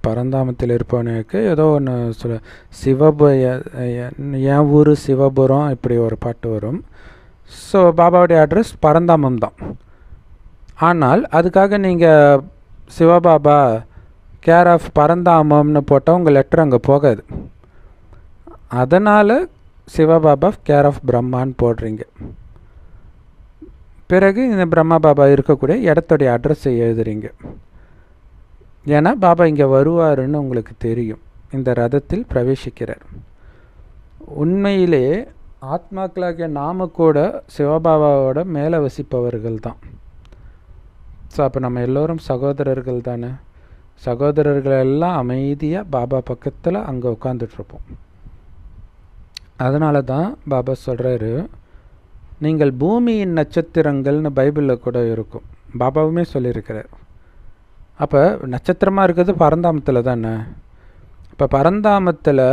பரந்தாமத்தில் இருப்பவனுக்கு ஏதோ ஒன்று என் ஊர் சிவபுரம், இப்படி ஒரு பாட்டு வரும். ஸோ பாபாவுடைய அட்ரஸ் பரந்தாமம் தான். ஆனால் அதுக்காக நீங்கள் சிவபாபா கேர் ஆஃப் பரந்தாமம்னு போட்டால் உங்கள் லெட்டர் அங்கே போகாது. அதனால் சிவபாபா கேர் ஆஃப் பிரம்மான்னு போடுறீங்க. பிறகு இந்த பிரம்மா பாபா இருக்கக்கூடிய இடத்துடைய அட்ரஸை எழுதுறீங்க. ஏன்னா பாபா இங்கே வருவாருன்னு உங்களுக்கு தெரியும், இந்த ரதத்தில் பிரவேசிக்கிறார். உண்மையிலே ஆத்மாக்களாகிய நாம கூட சிவபாபாவோட மேலே வசிப்பவர்கள் தான். ஸோ அப்போ நம்ம எல்லோரும் சகோதரர்கள் தானே. சகோதரர்கள் எல்லாம் அமைதியாக பாபா பக்கத்தில் அங்கே உட்காந்துட்ருப்போம். அதனால தான் பாபா சொல்கிறாரு, நீங்கள் பூமியின் நட்சத்திரங்கள்னு பைபிளில் கூட இருக்கும், பாபாவுமே சொல்லியிருக்கிறார். அப்போ நட்சத்திரமாக இருக்கிறது பரந்தாமத்தில் தானே. இப்போ பரந்தாமத்தில்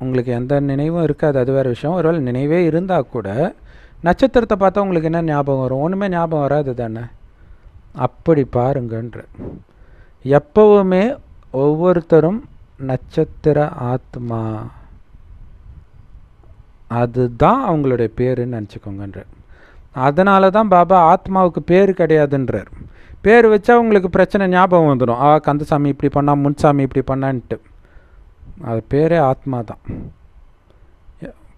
உங்களுக்கு எந்த நினைவும் இருக்காது, அது வேறு விஷயம். ஒருவேளை நினைவே இருந்தால் கூட நட்சத்திரத்தை பார்த்தா உங்களுக்கு என்ன ஞாபகம் வரும்? ஒன்றுமே ஞாபகம் வராது தானே. அப்படி பாருங்கன்ற. எப்பவுமே ஒவ்வொருத்தரும் நட்சத்திர ஆத்மா, அதுதான் அவங்களுடைய பேருன்னு நினச்சிக்கோங்கன்ற. அதனால தான் பாபா ஆத்மாவுக்கு பேர் கிடையாதுன்றார். பேர் வச்சா உங்களுக்கு பிரச்சனை ஞாபகம் வந்துடும். கந்தசாமி இப்படி பண்ணா, முன்சாமி இப்படி பண்ணான்ட்டு. அது பேரே ஆத்மா தான்.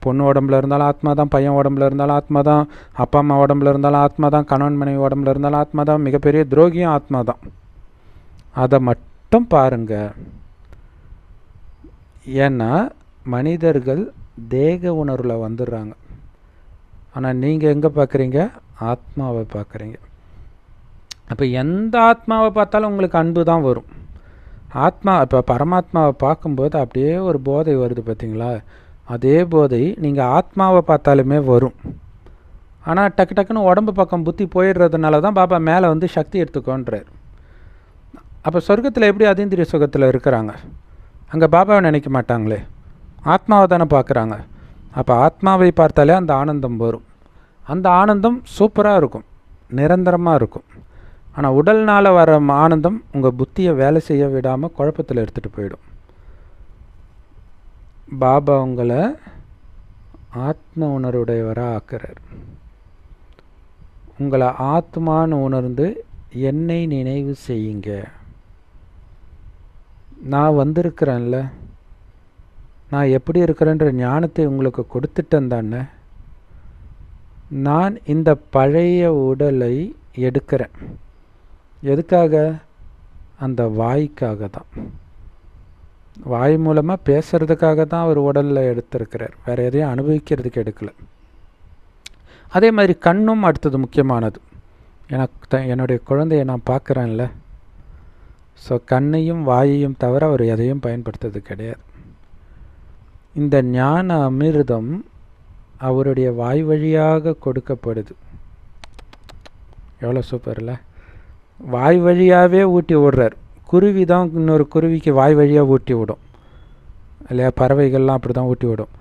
பொண்ணு உடம்புல இருந்தாலும் ஆத்மா தான், பையன் உடம்புல இருந்தாலும் ஆத்மா தான், அப்பா அம்மா உடம்புல இருந்தாலும் ஆத்மா தான், கணவன் மனைவி உடம்புல இருந்தாலும் ஆத்மா தான், மிகப்பெரிய துரோகியும் ஆத்மா தான். அதை மட்டும் பாருங்க. ஏன்னா மனிதர்கள் தேக உணர்வில் வந்துடுறாங்க. ஆனால் நீங்கள் எங்கே பார்க்குறீங்க? ஆத்மாவை பார்க்குறீங்க. அப்போ எந்த ஆத்மாவை பார்த்தாலும் உங்களுக்கு அன்பு தான் வரும். ஆத்மா இப்போ பரமாத்மாவை பார்க்கும்போது அப்படியே ஒரு போதை வருது பார்த்தீங்களா? அதே போதை நீங்கள் ஆத்மாவை பார்த்தாலுமே வரும். ஆனால் டக்கு டக்குன்னு உடம்பு பக்கம் புத்தி போயிடுறதுனால தான் பாபா மேலே வந்து சக்தி எடுத்துக்கோன்றார். அப்போ சொர்க்கத்தில் எப்படி அதீந்திரிய சுகத்தில் இருக்கிறாங்க? அங்கே பாபாவை நினைக்க மாட்டாங்களே, ஆத்மாவை தானே பார்க்குறாங்க. அப்போ ஆத்மாவை பார்த்தாலே அந்த ஆனந்தம் வரும். அந்த ஆனந்தம் சூப்பராக இருக்கும், நிரந்தரமாக இருக்கும். ஆனால் உடல்னால் வர ஆனந்தம் உங்கள் புத்தியை வேலை செய்ய விடாமல் குழப்பத்தில் எடுத்துகிட்டு போயிடும். பாபா உங்களை ஆத்ம உணர்வுடையவராக ஆக்குறார். உங்களை ஆத்மான்னு உணர்ந்து என்னை நினைவு செய்யுங்க. நான் வந்திருக்கிறேன்ல, நான் எப்படி இருக்கிறேன்ற ஞானத்தை உங்களுக்கு கொடுத்துட்டேன் தானே. நான் இந்த பழைய உடலை எடுக்கிறேன். எதுக்காக? அந்த வாய்க்காக தான். வாய் மூலமாக பேசுறதுக்காக தான் அவர் உடலில் எடுத்திருக்கிறார், வேறு எதையும் அனுபவிக்கிறதுக்கு எடுக்கலை. அதே மாதிரி கண்ணும் அடுத்தது முக்கியமானது. என்னுடைய குழந்தைய நான் பார்க்குறேன்ல, ஸோ கண்ணையும் வாயையும் தவிர அவர் எதையும் பயன்படுத்துறது கிடையாது. இந்த ஞான அமிர்தம் அவருடைய வாய் வழியாக கொடுக்கப்படுது. எவ்வளோ சூப்பர்ல! வாய் வழியாகவே ஊட்டி விடுறார். குருவி தான் இன்னொரு குருவிக்கு வாய் வழியாக ஊட்டி விடும் இல்லையா? பறவைகள்லாம் அப்படி தான் ஊட்டி விடும்.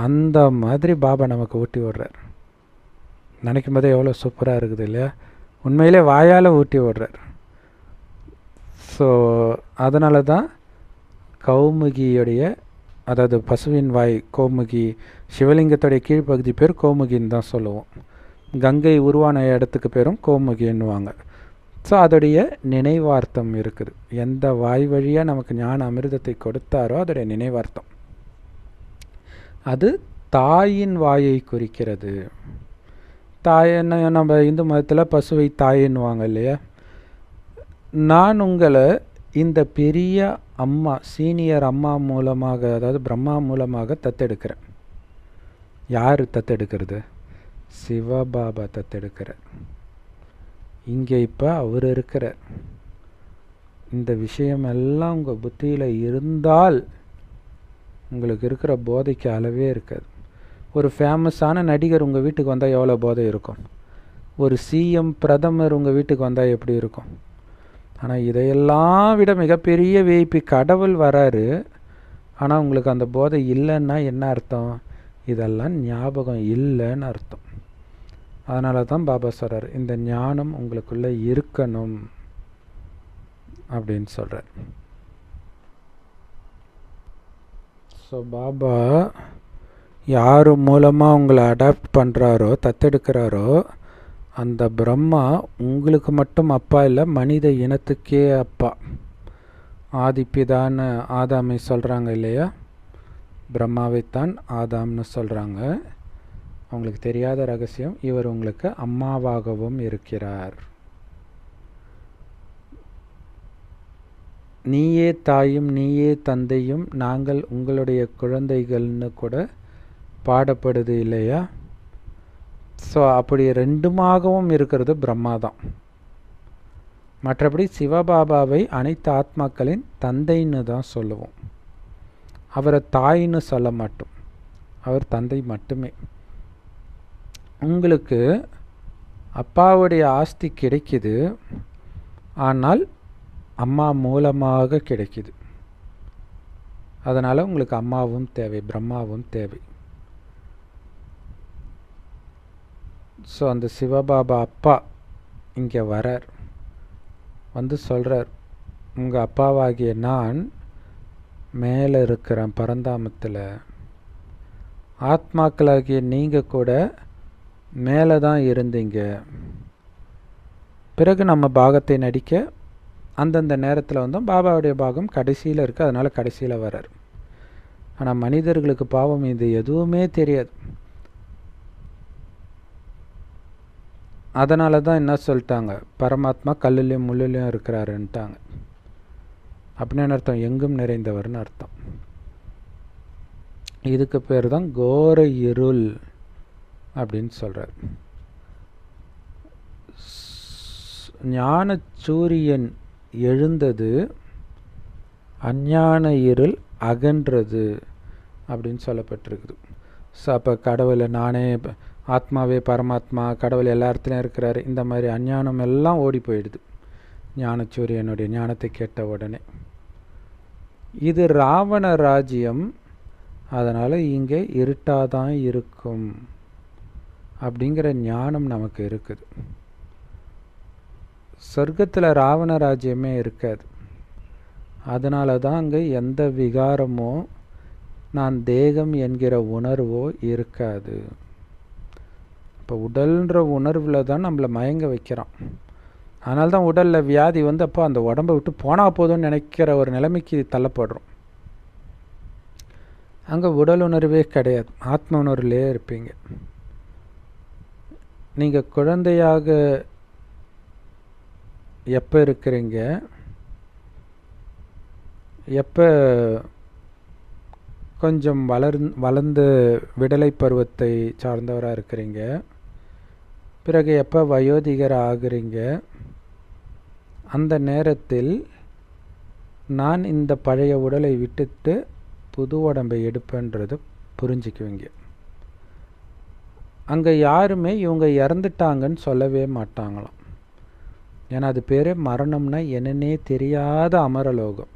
அந்த மாதிரி பாபா நமக்கு ஊட்டி விடுறார். நினைக்கும் போதே எவ்வளோ சூப்பராக இருக்குது இல்லையா? உண்மையிலே வாயால் ஊட்டி விடுறார். ஸோ அதனால தான் கௌமுகியுடைய, அதாவது பசுவின் வாய் கௌமுகி, சிவலிங்கத்துடைய கீழ்ப்பகுதி பேர் கௌமுகின்னு தான் சொல்லுவோம். கங்கை உருவான இடத்துக்கு பேரும் கௌமுகின்னுவாங்க. ஸோ அதோடைய நினைவார்த்தம் இருக்குது. எந்த வாய் வழியாக நமக்கு ஞான அமிர்தத்தை கொடுத்தாரோ அதோடைய நினைவார்த்தம். அது தாயின் வாயை குறிக்கிறது. தாயன்னு நம்ம இந்து மதத்தில் பசுவை தாயின்னுவாங்க இல்லையா? நான் உங்களை இந்த பெரிய அம்மா, சீனியர் அம்மா மூலமாக, அதாவது பிரம்மா மூலமாக தத்தெடுக்கிறேன். யார் தத்தெடுக்கிறது? சிவபாபா தத்தெடுக்கிறார். இங்கே இப்போ அவர் இருக்கிறார். இந்த விஷயமெல்லாம் உங்கள் புத்தியில் இருந்தால் உங்களுக்கு இருக்கிற போதைக்கு அளவே இருக்காது. ஒரு ஃபேமஸான நடிகர் உங்கள் வீட்டுக்கு வந்தால் எவ்வளோ போதை இருக்கும்? ஒரு சிஎம், பிரதமர் உங்கள் வீட்டுக்கு வந்தால் எப்படி இருக்கும்? ஆனால் இதையெல்லாம் விட மிகப்பெரிய விஐபி கடவுள் வராரு. ஆனால் உங்களுக்கு அந்த போதை இல்லைன்னா என்ன அர்த்தம்? இதெல்லாம் ஞாபகம் இல்லைன்னு அர்த்தம். அதனால தான் பாபா சொல்கிறார், இந்த ஞானம் உங்களுக்குள்ளே இருக்கணும் அப்படின்னு சொல்கிறார். ஸோ பாபா யார் மூலமாக உங்களை அடாப்ட் பண்ணுறாரோ, தத்தெடுக்கிறாரோ, அந்த பிரம்மா உங்களுக்கு மட்டும் அப்பா இல்லை, மனித இனத்துக்கே அப்பா. ஆதிப்பிதான்னு ஆதாமை சொல்கிறாங்க இல்லையா? பிரம்மாவைத்தான் ஆதாம்னு சொல்கிறாங்க. உங்களுக்கு தெரியாத ரகசியம், இவர் உங்களுக்கு அம்மாவாகவும் இருக்கிறார். நீயே தாயும் நீயே தந்தையும் நாங்கள் உங்களுடைய குழந்தைகள்னு கூட பாடப்படுது இல்லையா? ஸோ அப்படி ரெண்டுமாகவும் இருக்கிறது பிரம்மா தான். மற்றபடி சிவபாபாவை அனைத்து ஆத்மாக்களின் தந்தைன்னு தான் சொல்லுவோம். அவரை தாயின்னு சொல்ல மாட்டோம், அவர் தந்தை மட்டுமே. உங்களுக்கு அப்பாவுடைய ஆஸ்தி கிடைக்குது, ஆனால் அம்மா மூலமாக கிடைக்குது. அதனால் உங்களுக்கு அம்மாவும் தேவை, பிரம்மாவும் தேவை. ஸோ அந்த சிவபாபா அப்பா இங்கே வரார், வந்து சொல்கிறார், உங்கள் அப்பாவாகிய நான் மேலே இருக்கிறேன் பரந்தாமத்தில். ஆத்மாக்களாகிய நீங்கள் கூட மேலே தான் இருந்தீங்க. பிறகு நம்ம பாகத்தை நடிக்க அந்தந்த நேரத்தில் வந்தோம். பாபாவுடைய பாகம் கடைசியில் இருக்குது, அதனால் கடைசியில் வரார். ஆனால் மனிதர்களுக்கு பாவம் இது எதுவுமே தெரியாது. அதனால தான் என்ன சொல்லிட்டாங்க, பரமாத்மா கல்லுலேயும் முள்ளுலேயும் இருக்கிறாருன்ட்டாங்க. அப்படின்னு அர்த்தம், எங்கும் நிறைந்தவர்னு அர்த்தம். இதுக்கு பேர் தான் கோர இருள் அப்படின்னு சொல்கிறார். ஞான சூரியன் எழுந்தது, அஞ்ஞான இருள் அகன்றது அப்படின்னு சொல்லப்பட்டிருக்குது. ஸோ அப்போ கடவுளை நானே ஆத்மாவே பரமாத்மா, கடவுள் எல்லா இடத்துலையும் இருக்கிறாரு, இந்த மாதிரி அஞ்ஞானம் எல்லாம் ஓடி போயிடுது ஞானச்சூரியனுடைய ஞானத்தை கேட்ட உடனே. இது ராவண ராஜ்யம், அதனால் இங்கே இருட்டாதான் இருக்கும் அப்படிங்கிற ஞானம் நமக்கு இருக்குது. சொர்க்கத்தில் ராவண ராஜ்யமே இருக்காது. அதனால தான் அங்கே எந்த விகாரமோ நான் தேகம் என்கிற உணர்வோ இருக்காது. இப்போ உடல்ன்ற உணர்வில் தான் நம்மளை மயங்க வைக்கிறான். அதனால தான் உடலில் வியாதி வந்து அப்போ அந்த உடம்பை விட்டு போனால் போதும்னு நினைக்கிற ஒரு நிலைமைக்கு தள்ளப்படுறோம். அங்கே உடல் உணர்வே கிடையாது, ஆத்ம உணர்வுலே இருப்பீங்க. நீங்கள் குழந்தையாக எப்போ இருக்கிறீங்க, எப்போ கொஞ்சம் வளர்ந்து விடலை பருவத்தை சார்ந்தவராக இருக்கிறீங்க, பிறகு எப்போ வயோதிகர் ஆகுறீங்க, அந்த நேரத்தில் நான் இந்த பழைய உடலை விட்டுட்டு புது உடம்பை எடுப்பேன்றது புரிஞ்சுக்குவீங்க. அங்கே யாருமே இவங்க இறந்துட்டாங்கன்னு சொல்லவே மாட்டாங்களாம். ஏன்னா அது பேர் மரணம்னா என்னன்னே தெரியாத அமரலோகம்.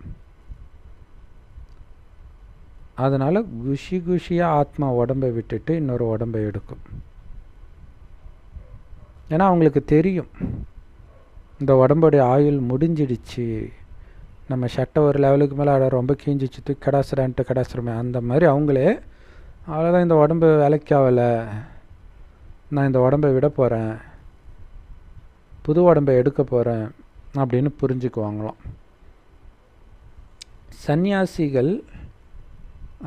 அதனால் குஷி குஷியாக ஆத்மா உடம்பை விட்டுட்டு இன்னொரு உடம்பை எடுக்கும். ஏன்னா அவங்களுக்கு தெரியும் இந்த உடம்புடைய ஆயுள் முடிஞ்சிடுச்சு, நம்ம சட்டை ஒரு லெவலுக்கு மேலே ரொம்ப கீஞ்சிச்சு, தூக்கி கடாசுறான்ட்டு கடாசுறமே, அந்த மாதிரி அவங்களே அவ்வளோதான், இந்த உடம்பு வேலைக்காகலை, நான் இந்த உடம்பை விட போகிறேன், புது உடம்பை எடுக்க போகிறேன் அப்படின்னு புரிஞ்சுக்குவாங்களாம். சந்நியாசிகள்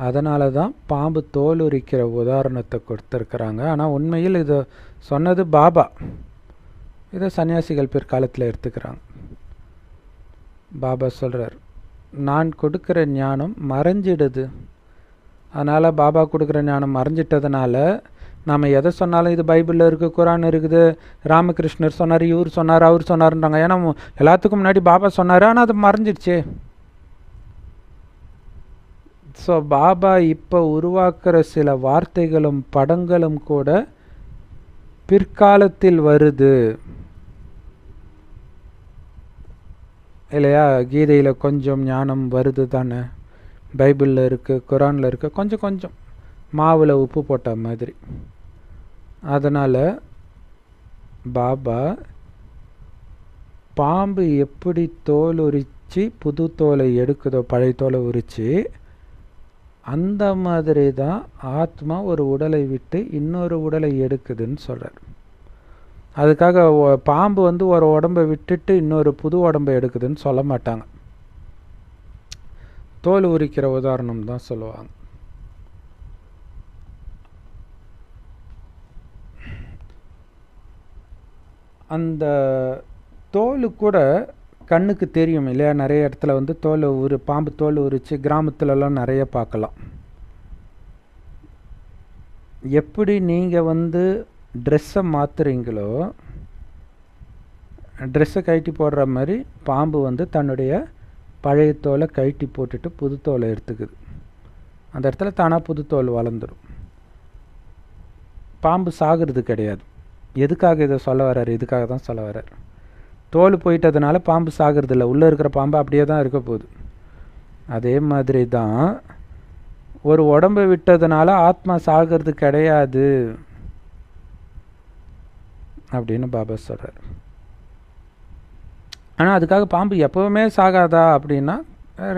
அதனால தான் பாம்பு தோல் உரிக்கிற உதாரணத்தை கொடுத்துருக்குறாங்க. ஆனால் உண்மையில் இதை சொன்னது பாபா, இதை சன்னியாசிகள் பிற்காலத்தில் எடுத்துக்கிறாங்க. பாபா சொல்கிறார், நான் கொடுக்குற ஞானம் மறைஞ்சிடுது. அதனால் பாபா கொடுக்குற ஞானம் மறைஞ்சிட்டதுனால நாம் எதை சொன்னாலும் இது பைபிளில் இருக்குது, குரான் இருக்குது, ராமகிருஷ்ணர் சொன்னார், இவர் சொன்னார், அவர் சொன்னார்ன்றாங்க. ஏன்னா எல்லாத்துக்கும் முன்னாடி பாபா சொன்னார், ஆனால் அது மறைஞ்சிடுச்சு. ஸோ பாபா இப்போ உருவாக்குற சில வார்த்தைகளும் படங்களும் கூட பிற்காலத்தில் வருது இல்லையா? கீதையில் கொஞ்சம் ஞானம் வருது தானே, பைபிளில் இருக்குது, குரானில் இருக்குது, கொஞ்சம் கொஞ்சம் மாவில் உப்பு போட்ட மாதிரி. அதனால் பாபா பாம்பு எப்படி தோல் உரித்து புது தோலை எடுக்குதோ, பழைய தோலை உரித்து, அந்த மாதிரி தான் ஆத்மா ஒரு உடலை விட்டு இன்னொரு உடலை எடுக்குதுன்னு சொல்கிறார். அதுக்காக பாம்பு வந்து ஒரு உடம்பை விட்டுட்டு இன்னொரு புது உடம்பை எடுக்குதுன்னு சொல்ல மாட்டாங்க. தோல் உரிக்கிற உதாரணம் தான் சொல்லுவாங்க. அந்த தோல் கூட கண்ணுக்கு தெரியும் இல்லையா? நிறைய இடத்துல வந்து பாம்பு தோல் உரித்து கிராமத்துலலாம் நிறைய பார்க்கலாம். எப்படி நீங்கள் வந்து ட்ரெஸ்ஸை மாற்றுறீங்களோ, ட்ரெஸ்ஸை கழட்டி போடுற மாதிரி பாம்பு வந்து தன்னுடைய பழைய தோலை கழட்டி போட்டுட்டு புது தோலை எடுத்துக்குது. அந்த இடத்துல தானாக புது தோல் வளர்ந்துடும். பாம்பு சாகிறது கிடையாது. எதுக்காக இதை சொல்ல வர்றாரு? இதுக்காக தான் சொல்ல வர்றார். தோல் போயிட்டதுனால பாம்பு சாகிறது இல்லை, உள்ளே இருக்கிற பாம்பு அப்படியே தான் இருக்க போகுது. அதே மாதிரி தான் ஒரு உடம்பை விட்டதுனால ஆத்மா சாகிறது கிடையாது அப்படின்னு பாபா சொல்கிறார். ஆனால் அதுக்காக பாம்பு எப்போவுமே சாகாதா அப்படின்னா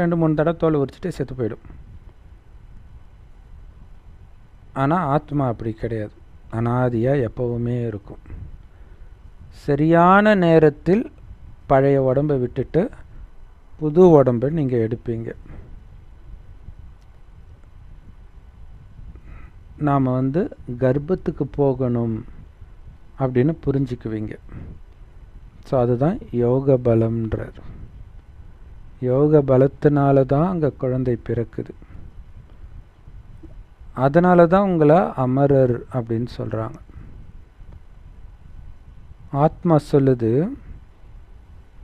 2-3 தடவை தோல் உரிச்சிட்டு செத்து போயிடும். ஆனால் ஆத்மா அப்படி கிடையாது, அனாதியாக எப்போவுமே இருக்கும். சரியான நேரத்தில் பழைய உடம்பை விட்டுட்டு புது உடம்பை நீங்கள் எடுப்பீங்க. நாம் கர்ப்பத்துக்கு போகணும் அப்படின்னு புரிஞ்சுக்குவீங்க. ஸோ அதுதான் யோக பலம்ன்றார். யோக பலத்தினால தான் அங்கே குழந்தை பிறக்குது. அதனால தான் உங்களை அமரர் அப்படின்னு சொல்கிறாங்க. ஆத்மா சொல்லுது,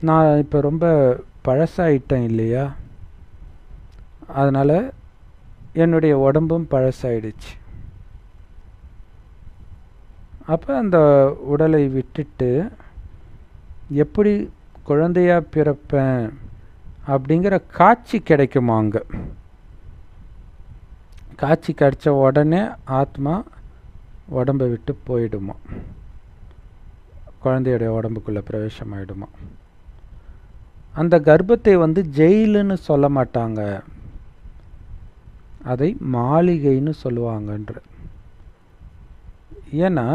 நான் இப்போ ரொம்ப பழசாயிட்டேன் இல்லையா, அதனால் என்னுடைய உடம்பும் பழசாயிடுச்சு. அப்போ அந்த உடலை விட்டுட்டு எப்படி குழந்தையாக பிறப்பேன் அப்படிங்கிற காட்சி கிடைக்குமா? அங்கே காட்சி கிடைச்ச உடனே ஆத்மா உடம்பை விட்டு போயிடுமா, குழந்தையுடைய உடம்புக்குள்ளே பிரவேசம் ஆகிடுமா. அந்த கர்ப்பத்தை ஜெயிலுன்னு சொல்ல மாட்டாங்க, அதை மாளிகைன்னு சொல்லுவாங்கன்ற. ஏன்னா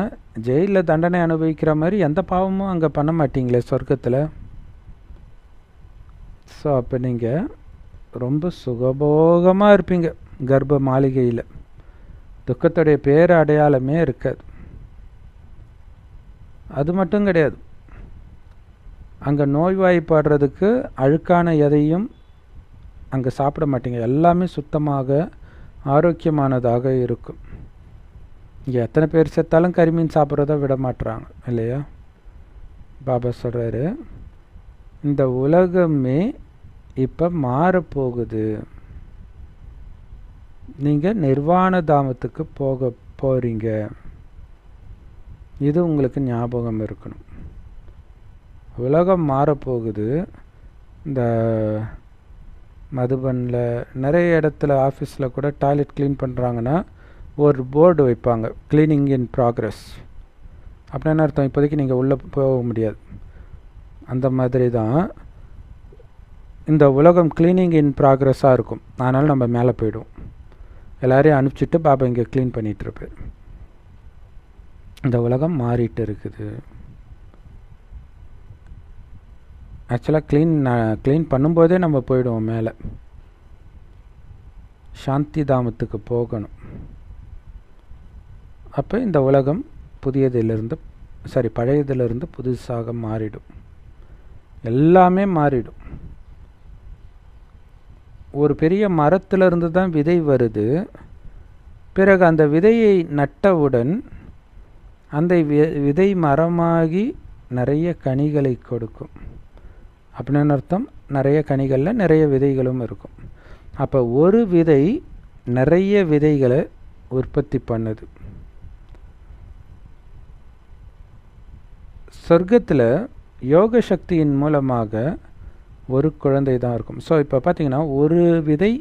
ஜெயிலில் தண்டனை அனுபவிக்கிற மாதிரி எந்த பாவமும் அங்கே பண்ண மாட்டீங்களே சொர்க்கத்தில். ஸோ அப்போ நீங்கள் ரொம்ப சுகபோகமாக இருப்பீங்க கர்ப்ப மாளிகையில். துக்கத்துடைய பேர் அடையாளமே இருக்காது. அது மட்டும் கிடையாது, அங்கே நோய்வாய்ப்படுறதுக்கு அழுக்கான எதையும் அங்கே சாப்பிட மாட்டீங்க. எல்லாமே சுத்தமாக ஆரோக்கியமானதாக இருக்கும். இங்கே எத்தனை பேர் செத்தாலும் கரிமீன் சாப்பிட்றத விட மாட்டுறாங்க இல்லையா. பாபா சொல்கிறாரு, இந்த உலகமே இப்போ மாறப்போகுது, நீங்கள் நிர்வாண தாமத்துக்கு போகிறீங்க. இது உங்களுக்கு ஞாபகம் இருக்கணும். உலகம் மாறப்போகுது. இந்த மதுபனில் நிறைய இடத்துல ஆஃபீஸில் கூட டாய்லெட் க்ளீன் பண்ணுறாங்கன்னா ஒரு போர்டு வைப்பாங்க, க்ளீனிங் இன் ப்ராக்ரஸ். அப்படின்னு அர்த்தம், இப்போதைக்கு நீங்கள் உள்ளே போக முடியாது. அந்த மாதிரி தான் இந்த உலகம் க்ளீனிங் இன் ப்ராக்ரஸாக இருக்கும். அதனால் நம்ம மேலே போய்டுவோம். எல்லோரையும் அனுப்பிச்சிட்டு பாபா இங்கே க்ளீன் பண்ணிகிட்ருப்பார். இந்த உலகம் மாறிட்டு இருக்குது. ஆக்சுவலாக க்ளீன் பண்ணும்போதே நம்ம போயிடுவோம் மேலே. சாந்தி தாமத்துக்கு போகணும். அப்போ இந்த உலகம் பழையதிலிருந்து புதுசாக மாறிடும். எல்லாமே மாறிடும். ஒரு பெரிய மரத்திலிருந்து தான் விதை வருது. பிறகு அந்த விதையை நட்டவுடன் அந்த விதை மரமாகி நிறைய கனிகளை கொடுக்கும். அப்படின்னு அர்த்தம், நிறைய கனிகளில் நிறைய விதைகளும் இருக்கும். அப்போ ஒரு விதை நிறைய விதைகளை உற்பத்தி பண்ணுது. சொர்க்கத்தில் யோக சக்தியின் மூலமாக ஒரு குழந்தை தான் இருக்கும். ஸோ இப்போ பார்த்திங்கன்னா ஒரு விதை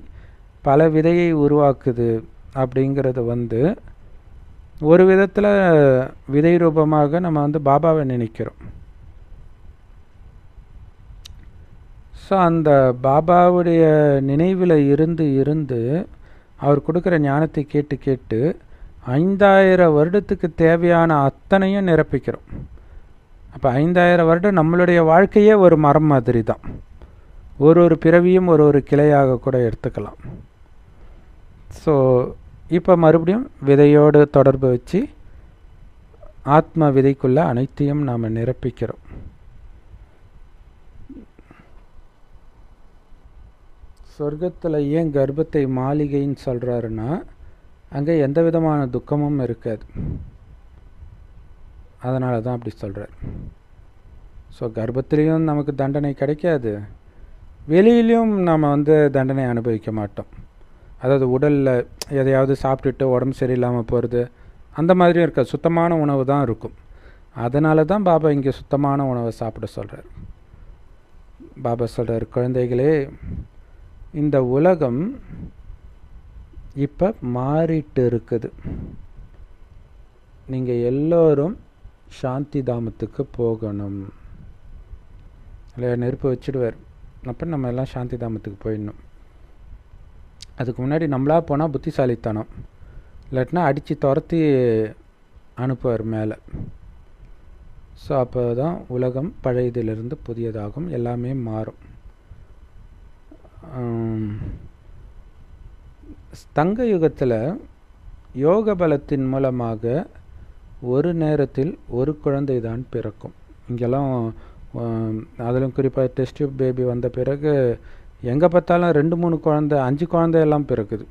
பல விதையை உருவாக்குது அப்படிங்கிறது ஒரு விதத்தில் விதை ரூபமாக நம்ம பாபாவை நினைக்கிறோம். ஸோ அந்த பாபாவுடைய நினைவில் இருந்து அவர் கொடுக்குற ஞானத்தை கேட்டு 5000 வருடத்துக்கு தேவையான அத்தனையும் நிரப்பிக்கிறோம். அப்போ 5000 வருடம் நம்மளுடைய வாழ்க்கையே ஒரு மரம் மாதிரி தான். ஒரு பிறவியும் ஒரு கிளையாக கூட எடுத்துக்கலாம். ஸோ இப்போ மறுபடியும் விதையோடு தொடர்பு வச்சு ஆத்ம விதைக்குள்ள அனைத்தையும் நாம் நிரப்பிக்கிறோம். சொர்க்கத்தில் ஏன் கர்ப்பத்தை மாளிகைன்னு சொல்கிறாருன்னா, அங்கே எந்த விதமான துக்கமும் இருக்காது. அதனால தான் அப்படி சொல்கிறார். ஸோ கர்ப்பத்திலையும் நமக்கு தண்டனை கிடைக்காது, வெளியிலையும் நாம் தண்டனை அனுபவிக்க மாட்டோம். அதாவது உடலில் எதையாவது சாப்பிட்டுட்டு உடம்பு சரியில்லாமல் போகிறது அந்த மாதிரியும் இருக்காது. சுத்தமான உணவு தான் இருக்கும். அதனால தான் பாபா இங்கே சுத்தமான உணவை சாப்பிட சொல்கிறார். பாபா சொல்கிறார், குழந்தைகளே, இந்த உலகம் இப்போ மாறிட்டு இருக்குது. நீங்கள் எல்லோரும் சாந்தி தாமத்துக்கு போகணும். இல்லை நெருப்பு வச்சுடுவார். அப்போ நம்ம எல்லாம் சாந்தி தாமத்துக்கு போயிடணும். அதுக்கு முன்னாடி நம்மளாக போனால் புத்திசாலித்தனம், இல்லாட்டினா அடித்து துரத்தி அனுப்புவார் மேலே. ஸோ அப்போ தான் உலகம் பழையதிலிருந்து புதியதாகும், எல்லாமே மாறும். தங்க யுகத்தில் யோக பலத்தின் மூலமாக ஒரு நேரத்தில் ஒரு குழந்தை தான் பிறக்கும். இங்கெல்லாம் அதிலும் குறிப்பாக டெஸ்ட் டியூப் பேபி வந்த பிறகு எங்கே பார்த்தாலும் 2-3 குழந்தை 5 குழந்தை எல்லாம் பிறக்குது.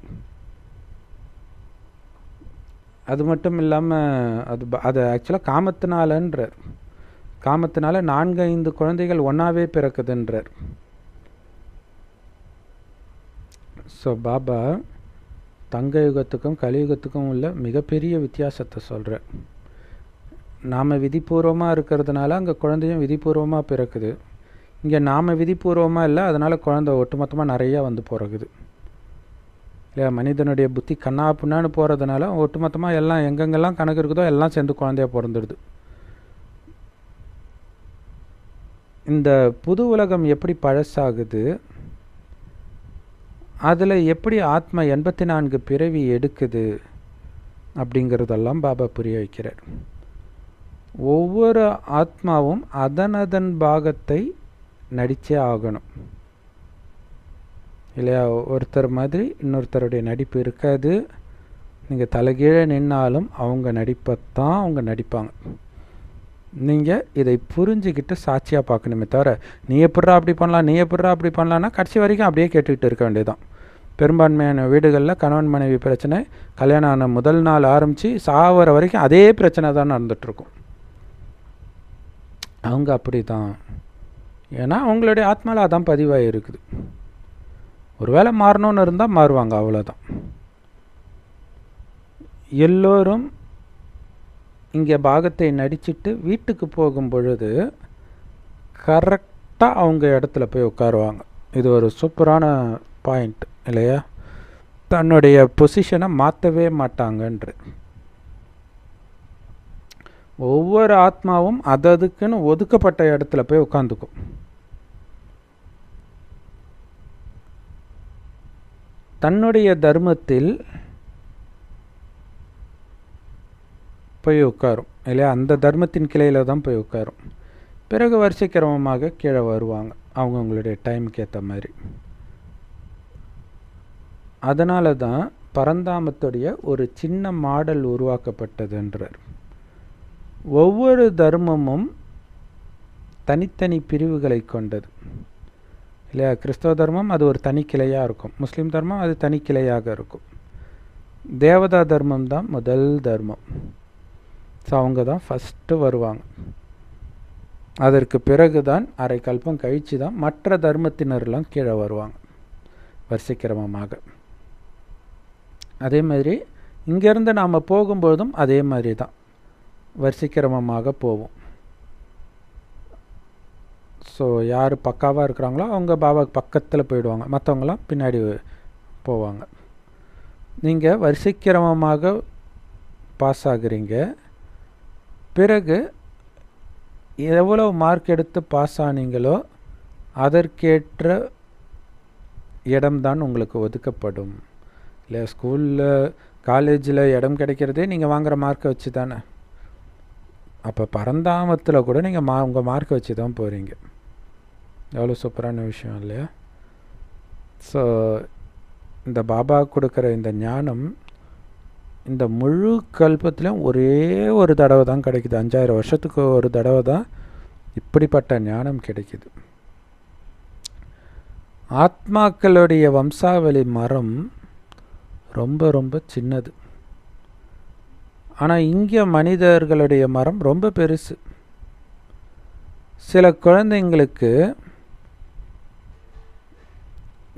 அது மட்டும் இல்லாமல் அது ஆக்சுவலாக காமத்தினாலன்றார். காமத்தினால 4-5 குழந்தைகள் ஒன்றாவே பிறக்குதுன்றார். ஸோ பாபா தங்க யுகத்துக்கும் கலியுகத்துக்கும் உள்ள மிகப்பெரிய வித்தியாசத்தை சொல்கிறார். நாம் விதிபூர்வமாக இருக்கிறதுனால அங்கே குழந்தையும் விதிபூர்வமாக பிறக்குது. இங்கே நாம் விதிபூர்வமாக இல்லை, அதனால் குழந்தை ஒட்டுமொத்தமாக நிறையா வந்து பிறகுது இல்லையா. மனிதனுடைய புத்தி கண்ணா பின்னான்னு போகிறதுனால ஒட்டுமொத்தமாக எல்லாம் எங்கெங்கெல்லாம் கணக்கு இருக்குதோ எல்லாம் சேர்ந்து குழந்தையாக பிறந்துடுது. இந்த புது உலகம் எப்படி பழசாகுது, அதில் எப்படி ஆத்மா 84 பிறவி எடுக்குது அப்படிங்கிறதெல்லாம் பாபா புரிய வைக்கிறார். ஒவ்வொரு ஆத்மாவும் அதன் பாகத்தை நடித்தே ஆகணும் இல்லையா. ஒருத்தர் மாதிரி இன்னொருத்தருடைய நடிப்பு இருக்காது. நீங்கள் தலைகீழே நின்னாலும் அவங்க நடிப்பைத்தான் அவங்க நடிப்பாங்க. நீங்கள் இதை புரிஞ்சுக்கிட்டு சாட்சியாக பார்க்கணுமே தவிர நீ எப்பட்றா அப்படி பண்ணலாம், நீ எப்பட்றா அப்படி பண்ணலான்னா கடைசி வரைக்கும் அப்படியே கேட்டுக்கிட்டு இருக்க வேண்டியதுதான். பெரும்பான்மையான வீடுகளில் கணவன் மனைவி பிரச்சனை கல்யாணம் ஆன முதல் நாள் ஆரம்பித்து சாவர வரைக்கும் அதே பிரச்சனை தான் நடந்துகிட்ருக்கும். அவங்க அப்படி தான், ஏன்னா அவங்களுடைய ஆத்மாவில் அதான் பதிவாகி இருக்குது. ஒரு வேளை மாறணும்னு இருந்தால் மாறுவாங்க, அவ்வளோதான். எல்லோரும் இங்கே பாகத்தை நடிச்சிட்டு வீட்டுக்கு போகும் பொழுது கரெக்டாக அவங்க இடத்துல போய் உட்காருவாங்க. இது ஒரு சூப்பரான பாயிண்ட் இல்லையா. தன்னுடைய பொசிஷனை மாற்றவே மாட்டாங்கன்ற. ஒவ்வொரு ஆத்மாவும் அதுக்குன்னு ஒதுக்கப்பட்ட இடத்துல போய் உட்காந்துக்கும். தன்னுடைய தர்மத்தில் போய் உட்காரும் இல்லையா. அந்த தர்மத்தின் கிளையில் தான் போய் உட்காரும். பிறகு வரிசைக்கிரமமாக கீழே வருவாங்க அவங்கவுங்களுடைய டைமுக்கு ஏற்ற மாதிரி. அதனால தான் பரந்தாமத்துடைய ஒரு சின்ன மாடல் உருவாக்கப்பட்டதுன்றார். ஒவ்வொரு தர்மமும் தனித்தனி பிரிவுகளை கொண்டது இல்லையா. கிறிஸ்தவ தர்மம் அது ஒரு தனி கிளையாக இருக்கும், முஸ்லீம் தர்மம் அது தனி கிளையாக இருக்கும், தேவதா தர்மம் தான் முதல் தர்மம். ஸோ அவங்க தான் ஃபஸ்ட்டு வருவாங்க. அதற்கு பிறகு தான் அரை கல்பம் கழித்து தான் மற்ற தர்மத்தினர்லாம் கீழே வருவாங்க வரிசைக்கிரமமாக. அதே மாதிரி இங்கேருந்து நாம் போகும்போதும் அதே மாதிரி தான் வரிசைக்கிரமமாக போவோம். ஸோ யார் பக்காவாக இருக்கிறாங்களோ அவங்க பாபாவுக்கு பக்கத்தில் போயிடுவாங்க, மற்றவங்களாம் பின்னாடி போவாங்க. நீங்கள் வரிசைக்கிரமமாக பாஸ் ஆகுறீங்க. பிறகு எவ்வளோ மார்க் எடுத்து பாஸ் ஆனீங்களோ அதற்கேற்ற இடம்தான் உங்களுக்கு ஒதுக்கப்படும் இல்லை. ஸ்கூலில் காலேஜில் இடம் கிடைக்கிறதே நீங்கள் வாங்குகிற மார்க்கை வச்சு தானே. அப்போ பரந்தாமத்தில் கூட நீங்கள் உங்கள் மார்க்கை வச்சு தான் போகிறீங்க. எவ்வளோ சூப்பரான விஷயம் இல்லையா. ஸோ இந்த பாபா கொடுக்குற இந்த ஞானம் இந்த முழு கல்பத்திலும் ஒரே ஒரு தடவை தான் கிடைக்குது. 5000 வருஷத்துக்கு ஒரு தடவை தான் இப்படிப்பட்ட ஞானம் கிடைக்குது. ஆத்மாக்களுடைய வம்சாவளி மரம் ரொம்ப ரொம்ப சின்னது. ஆனால் இங்கே மனிதர்களுடைய மரம் ரொம்ப பெருசு. சில குழந்தைங்களுக்கு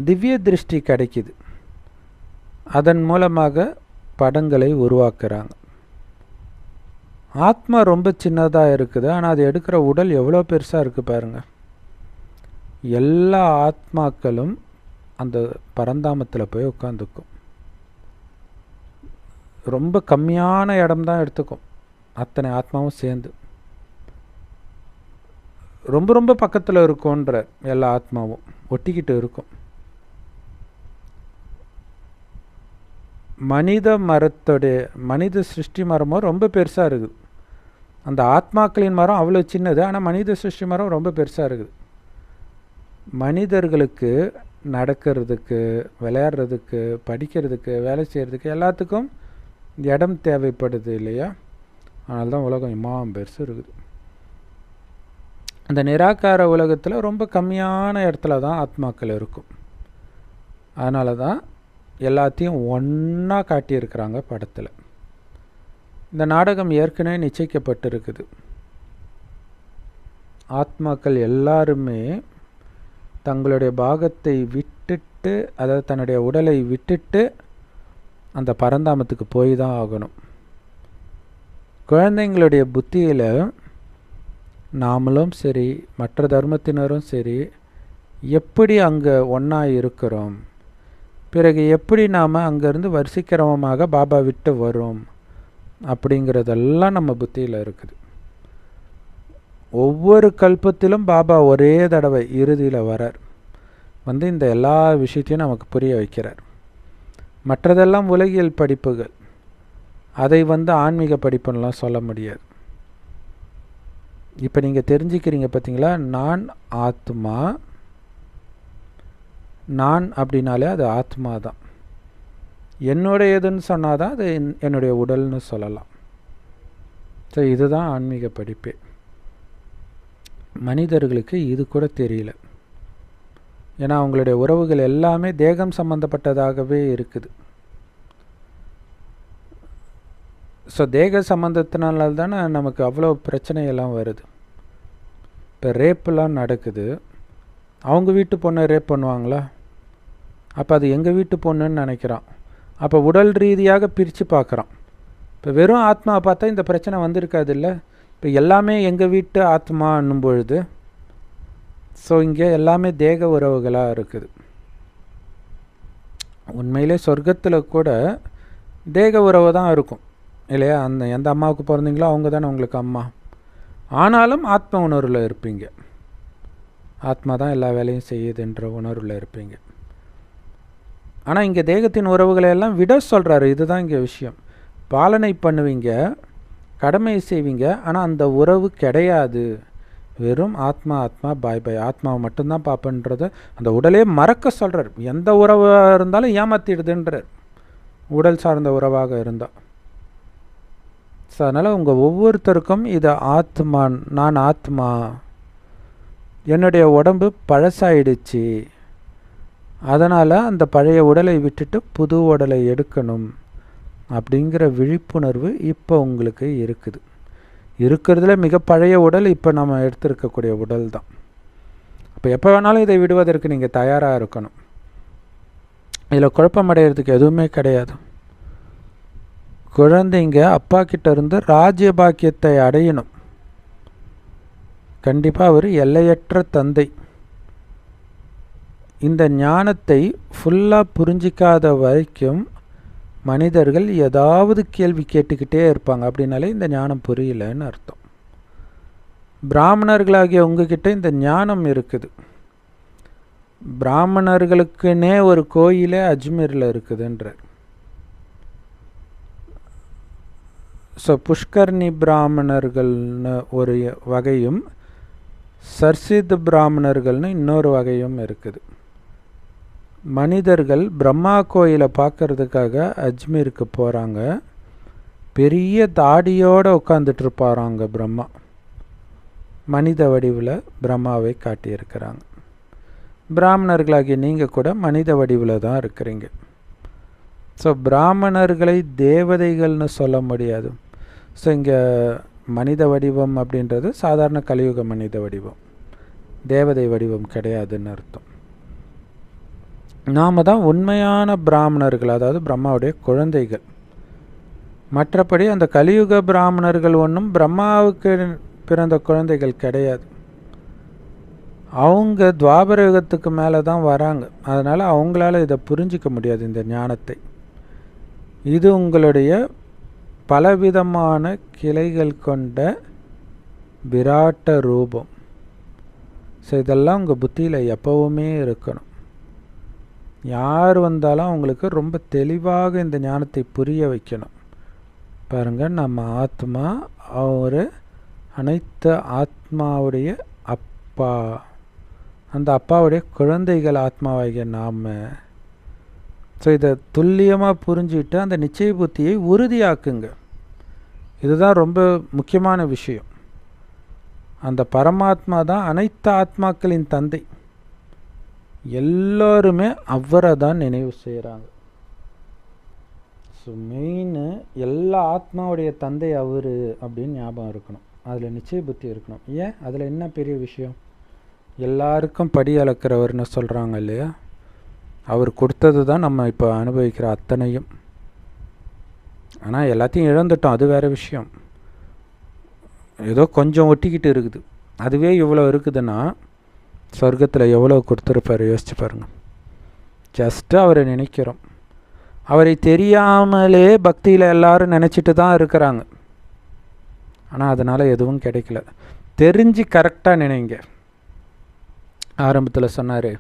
திவ்ய திருஷ்டி கிடைக்குது, அதன் மூலமாக படங்களை உருவாக்குறாங்க. ஆத்மா ரொம்ப சின்னதாக இருக்குது, ஆனால் அது எடுக்கிற உடல் எவ்வளோ பெருசாக இருக்குது பாருங்கள். எல்லா ஆத்மாக்களும் அந்த பரந்தாமத்தில் போய் உட்காந்துக்கும். ரொம்ப கம்மியான இடம்தான் எடுத்துக்கும் அத்தனை ஆத்மாவும் சேர்ந்து. ரொம்ப ரொம்ப பக்கத்தில் இருக்கும்ன்ற எல்லா ஆத்மாவும் ஒட்டிக்கிட்டு இருக்கும். மனித சிருஷ்டி மரமும் ரொம்ப பெருசாக இருக்குது. அந்த ஆத்மாக்களின் மரம் அவ்வளோ சின்னது, ஆனால் மனித சிருஷ்டி மரம் ரொம்ப பெருசாக இருக்குது. மனிதர்களுக்கு நடக்கிறதுக்கு, விளையாடுறதுக்கு, படிக்கிறதுக்கு, வேலை செய்கிறதுக்கு எல்லாத்துக்கும் இடம் தேவைப்படுது இல்லையா? அதனால தான் உலகம் இம்மாம் பெருசு இருக்குது. அந்த நிராகார உலகத்தில் ரொம்ப கம்மியான இடத்துல தான் ஆத்மாக்கள் இருக்கும். அதனால தான் எல்லாத்தையும் ஒன்றா காட்டியிருக்கிறாங்க படத்தில். இந்த நாடகம் ஏற்கனவே நிச்சயிக்கப்பட்டிருக்குது. ஆத்மாக்கள் எல்லாருமே தங்களுடைய பாகத்தை விட்டுட்டு, அதாவது தன்னுடைய உடலை விட்டுட்டு அந்த பரந்தாமத்துக்கு போய் தான் ஆகணும். குழந்தைங்களுடைய புத்தியில் நாமளும் சரி, மற்ற தர்மத்தினரும் சரி, எப்படி அங்கே ஒன்றா இருக்கிறோம், பிறகு எப்படி நாம் அங்கேருந்து வரிசைக்கிரமமாக பாபா விட்டு வரோம் அப்படிங்கிறதெல்லாம் நம்ம புத்தியில் இருக்குது. ஒவ்வொரு கல்பத்திலும் பாபா ஒரே தடவை இறுதியில் வரார், வந்து இந்த எல்லா விஷயத்தையும் நமக்கு புரிய வைக்கிறார். மற்றதெல்லாம் உலகியல் படிப்புகள், அதை ஆன்மீக படிப்புன்னெலாம் சொல்ல முடியாது. இப்போ நீங்கள் தெரிஞ்சுக்கிறீங்க பார்த்தீங்களா, நான் ஆத்மா. நான் அப்படின்னாலே அது ஆத்மா தான். என்னுடையதுன்னு சொன்னால் தான் அது என்னுடைய உடல்னு சொல்லலாம். ஸோ இதுதான் ஆன்மீக படிப்பே. மனிதர்களுக்கு இது கூட தெரியல. ஏன்னா அவங்களுடைய உறவுகள் எல்லாமே தேகம் சம்பந்தப்பட்டதாகவே இருக்குது. ஸோ தேக சம்பந்தத்தினால தானே நமக்கு அவ்வளோ பிரச்சனையெல்லாம் வருது. இப்போ ரேப்பெல்லாம் நடக்குது. அவங்க வீட்டு பொண்ணை ரேப் பண்ணுவாங்களா? அப்போ அது எங்கள் வீட்டு பொண்ணுன்னு நினைக்கிறான். அப்போ உடல் ரீதியாக பிரித்து பார்க்குறான். இப்போ வெறும் ஆத்மாவை பார்த்தா இந்த பிரச்சனை வந்திருக்காது இல்லை. இப்போ எல்லாமே எங்கள் வீட்டு ஆத்மான்னும் பொழுது, ஸோ இங்கே எல்லாமே தேக உறவுகளாக இருக்குது. உண்மையிலே சொர்க்கத்தில் கூட தேக உறவு தான் இருக்கும் இல்லையா? அந்த எந்த அம்மாவுக்கு பிறந்தீங்களோ அவங்க தானே உங்களுக்கு அம்மா. ஆனாலும் ஆத்ம உணர்வில் இருப்பீங்க. ஆத்மா தான் எல்லா வேலையும் செய்யுதுன்ற உணர்வில் இருப்பீங்க. ஆனால் இங்கே தேகத்தின் உறவுகளை எல்லாம் விட சொல்கிறாரு. இதுதான் இங்கே விஷயம். பாலனை பண்ணுவீங்க, கடமையை செய்வீங்க, ஆனால் அந்த உறவு கிடையாது. வெறும் ஆத்மா ஆத்மா பாய் பாய், ஆத்மாவை மட்டும்தான் பார்ப்பன்றது அந்த உடலே மறக்க சொல்கிறார். எந்த உறவாக இருந்தாலும் ஏமாற்றிடுதுன்றார், உடல் சார்ந்த உறவாக இருந்தால். ஸோ அதனால் உங்கள் ஒவ்வொருத்தருக்கும் இது ஆத்மா, நான் ஆத்மா, என்னுடைய உடம்பு பழசாயிடுச்சு, அதனால் அந்த பழைய உடலை விட்டுட்டு புது உடலை எடுக்கணும் அப்படிங்கிற விழிப்புணர்வு இப்போ உங்களுக்கு இருக்குது. இருக்கிறதுல மிக பழைய உடல் இப்போ நம்ம எடுத்திருக்கக்கூடிய உடல் தான். அப்போ எப்போ வேணாலும் இதை விடுவதற்கு நீங்கள் தயாராக இருக்கணும். இதில் குழப்பமடைகிறதுக்கு எதுவுமே கிடையாது. குழந்தைங்க அப்பா கிட்ட இருந்து ராஜ்ய பாக்கியத்தை அடையணும். கண்டிப்பாக அவர் எல்லையற்ற தந்தை. இந்த ஞானத்தை ஃபுல்லாக புரிஞ்சிக்காத வரைக்கும் மனிதர்கள் ஏதாவது கேள்வி கேட்டுக்கிட்டே இருப்பாங்க. அப்படின்னாலே இந்த ஞானம் புரியலன்னு அர்த்தம். பிராமணர்களாகிய உங்ககிட்ட இந்த ஞானம் இருக்குது. பிராமணர்களுக்குன்னே ஒரு கோயிலே அஜ்மீரில் இருக்குதுன்றார். ஸோ புஷ்கர்ணி பிராமணர்கள்னு ஒரு வகையும், சர்சித் பிராமணர்கள்னு இன்னொரு வகையும் இருக்குது. மனிதர்கள் பிரம்மா கோயிலை பார்க்கறதுக்காக அஜ்மீருக்கு போகிறாங்க. பெரிய தாடியோடு உட்காந்துட்ருப்பாராங்க பிரம்மா. மனித வடிவில் பிரம்மாவை காட்டியிருக்கிறாங்க. பிராமணர்களாகிய நீங்கள் கூட மனித வடிவில் தான் இருக்கிறீங்க. ஸோ பிராமணர்களை தேவதைகள்னு சொல்ல முடியாது. ஸோ இங்கே மனித வடிவம் அப்படின்றது சாதாரண கலியுக மனித வடிவம், தேவதை வடிவம் கிடையாதுன்னு அர்த்தம். நாம் தான் உண்மையான பிராமணர்கள், அதாவது பிரம்மாவுடைய குழந்தைகள். மற்றபடி அந்த கலியுக பிராமணர்கள் ஒன்றும் பிரம்மாவுக்கு பிறந்த குழந்தைகள் கிடையாது. அவங்க துவாபர யுகத்துக்கு மேலே தான் வராங்க. அதனால் அவங்களால இதை புரிஞ்சிக்க முடியாது, இந்த ஞானத்தை. இது உங்களுடைய பலவிதமான கிளைகள் கொண்ட விராட்ட ரூபம். ஸோ இதெல்லாம் உங்கள் புத்தியில் எப்போவுமே இருக்கணும். யார் வந்தாலும் அவங்களுக்கு ரொம்ப தெளிவாக இந்த ஞானத்தை புரிய வைக்கணும். பாருங்கள், நம்ம ஆத்மா, அவர் அனைத்து ஆத்மாவுடைய அப்பா, அந்த அப்பாவுடைய குழந்தைகள் ஆத்மாவாகிய நாம். ஸோ இதை துல்லியமாக புரிஞ்சுக்கிட்டு அந்த நிச்சய புத்தியை உறுதியாக்குங்க. இதுதான் ரொம்ப முக்கியமான விஷயம். அந்த பரமாத்மா தான் அனைத்து ஆத்மாக்களின் தந்தை. எல்லோருமே அவரை தான் நினைவு செய்கிறாங்க. ஸோ மெயின் எல்லா ஆத்மாவுடைய தந்தை அவர் அப்படின்னு ஞாபகம் இருக்கணும். அதில் நிச்சய புத்தி இருக்கணும். ஏன் அதில் என்ன பெரிய விஷயம்? எல்லாருக்கும் படி அளக்கிறவர்னு சொல்கிறாங்க இல்லையா? அவர் கொடுத்தது தான் நம்ம இப்போ அனுபவிக்கிற அத்தனையும். ஆனால் எல்லாத்தையும் இழந்துட்டோம், அது வேறு விஷயம். ஏதோ கொஞ்சம் ஒட்டிக்கிட்டு இருக்குது. அதுவே இவ்வளோ இருக்குதுன்னா சொர்க்கத்தில் எவ்வளோ கொடுத்துருப்பார் யோசிச்சு பாருங்கள். ஜஸ்ட்டு அவரை நினைக்கிறோம். அவரை தெரியாமலே பக்தியில் எல்லாரும் நினச்சிட்டு தான் இருக்கிறாங்க. ஆனால் அதனால் எதுவும் கிடைக்கல. தெரிஞ்சு கரெக்டாக நினைங்க. ஆரம்பத்தில் சொன்னார்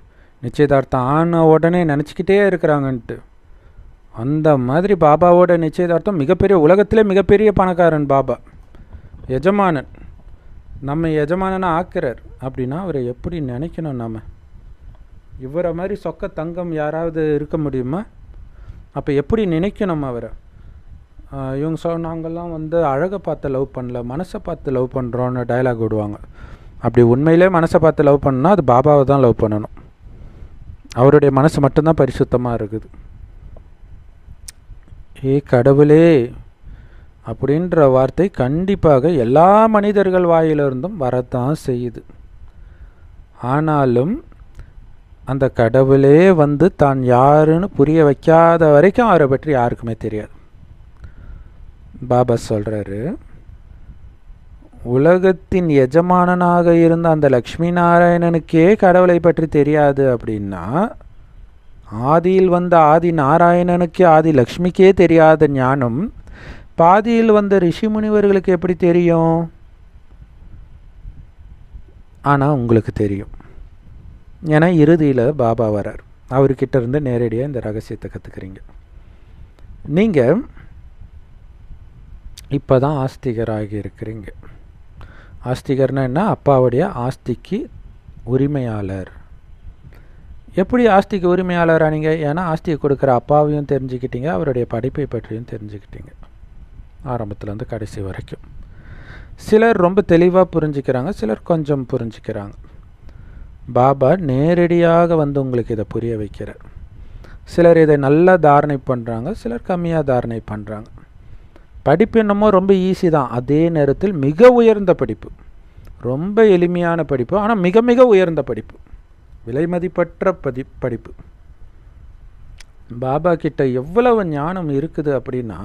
நிச்சயதார்த்தம் ஆன உடனே நினச்சிக்கிட்டே இருக்கிறாங்கன்ட்டு. அந்த மாதிரி பாபாவோட நிச்சயதார்த்தம் மிகப்பெரிய, உலகத்திலே மிகப்பெரிய பணக்காரன் பாபா, எஜமானன். நம்ம எஜமானனாக ஆக்கிறார் அப்படின்னா அவரை எப்படி நினைக்கணும்? நம்ம இவரை மாதிரி சொக்க தங்கம் யாராவது இருக்க முடியுமா? அப்போ எப்படி நினைக்கணும் அவரை? இவங்க நாங்கள்லாம் அழகை பார்த்து லவ் பண்ணல, மனசை பார்த்து லவ் பண்ணுறோன்னு டயலாக் விடுவாங்க. அப்படி உண்மையிலே மனசை பார்த்து லவ் பண்ணால் அது பாபாவை தான் லவ் பண்ணணும். அவருடைய மனசு மட்டும்தான் பரிசுத்தமாக இருக்குது. ஏ கடவுளே அப்படின்ற வார்த்தை கண்டிப்பாக எல்லா மனிதர்கள் வாயிலிருந்தும் வரத்தான் செய்யுது. ஆனாலும் அந்த கடவுளே தான் யாருன்னு புரிய வைக்காத வரைக்கும் அவரை பற்றி யாருக்குமே தெரியாது. பாபா சொல்கிறாரு, உலகத்தின் எஜமானனாக இருந்த அந்த லக்ஷ்மி நாராயணனுக்கே கடவுளை பற்றி தெரியாது அப்படின்னா, ஆதியில் வந்த ஆதி நாராயணனுக்கே ஆதி லக்ஷ்மிக்கே தெரியாத ஞானம் பாதியில் வந்த ரிஷி முனிவர்களுக்கு எப்படி தெரியும்? ஆனால் உங்களுக்கு தெரியும். ஏன்னா இறுதியில் பாபா வரார். அவர்கிட்ட இருந்து நேரடியாக இந்த ரகசியத்தை கற்றுக்குறீங்க. நீங்கள் இப்போ தான் ஆஸ்திகராகி இருக்கிறீங்க. ஆஸ்திகர்னா என்ன? அப்பாவுடைய ஆஸ்திக்கு உரிமையாளர். எப்படி ஆஸ்திக்கு உரிமையாளர் ஆனீங்க? ஏன்னா ஆஸ்தியை கொடுக்குற அப்பாவையும் தெரிஞ்சுக்கிட்டீங்க, அவருடைய படைப்பை பற்றியும் தெரிஞ்சுக்கிட்டீங்க, ஆரம்பத்துலேருந்து கடைசி வரைக்கும். சிலர் ரொம்ப தெளிவாக புரிஞ்சுக்கிறாங்க, சிலர் கொஞ்சம் புரிஞ்சுக்கிறாங்க. பாபா நேரடியாக உங்களுக்கு இதை புரிய வைக்கிறார். சிலர் இதை நல்லா தாரணை பண்ணுறாங்க, சிலர் கம்மியாக தாரணை பண்ணுறாங்க. படிப்பு என்னமோ ரொம்ப ஈஸி தான், அதே நேரத்தில் மிக உயர்ந்த படிப்பு, ரொம்ப எளிமையான படிப்பு, ஆனால் மிக மிக உயர்ந்த படிப்பு, விலை மதிப்பற்ற படிப்பு. பாபா கிட்ட எவ்வளவு ஞானம் இருக்குது அப்படின்னா,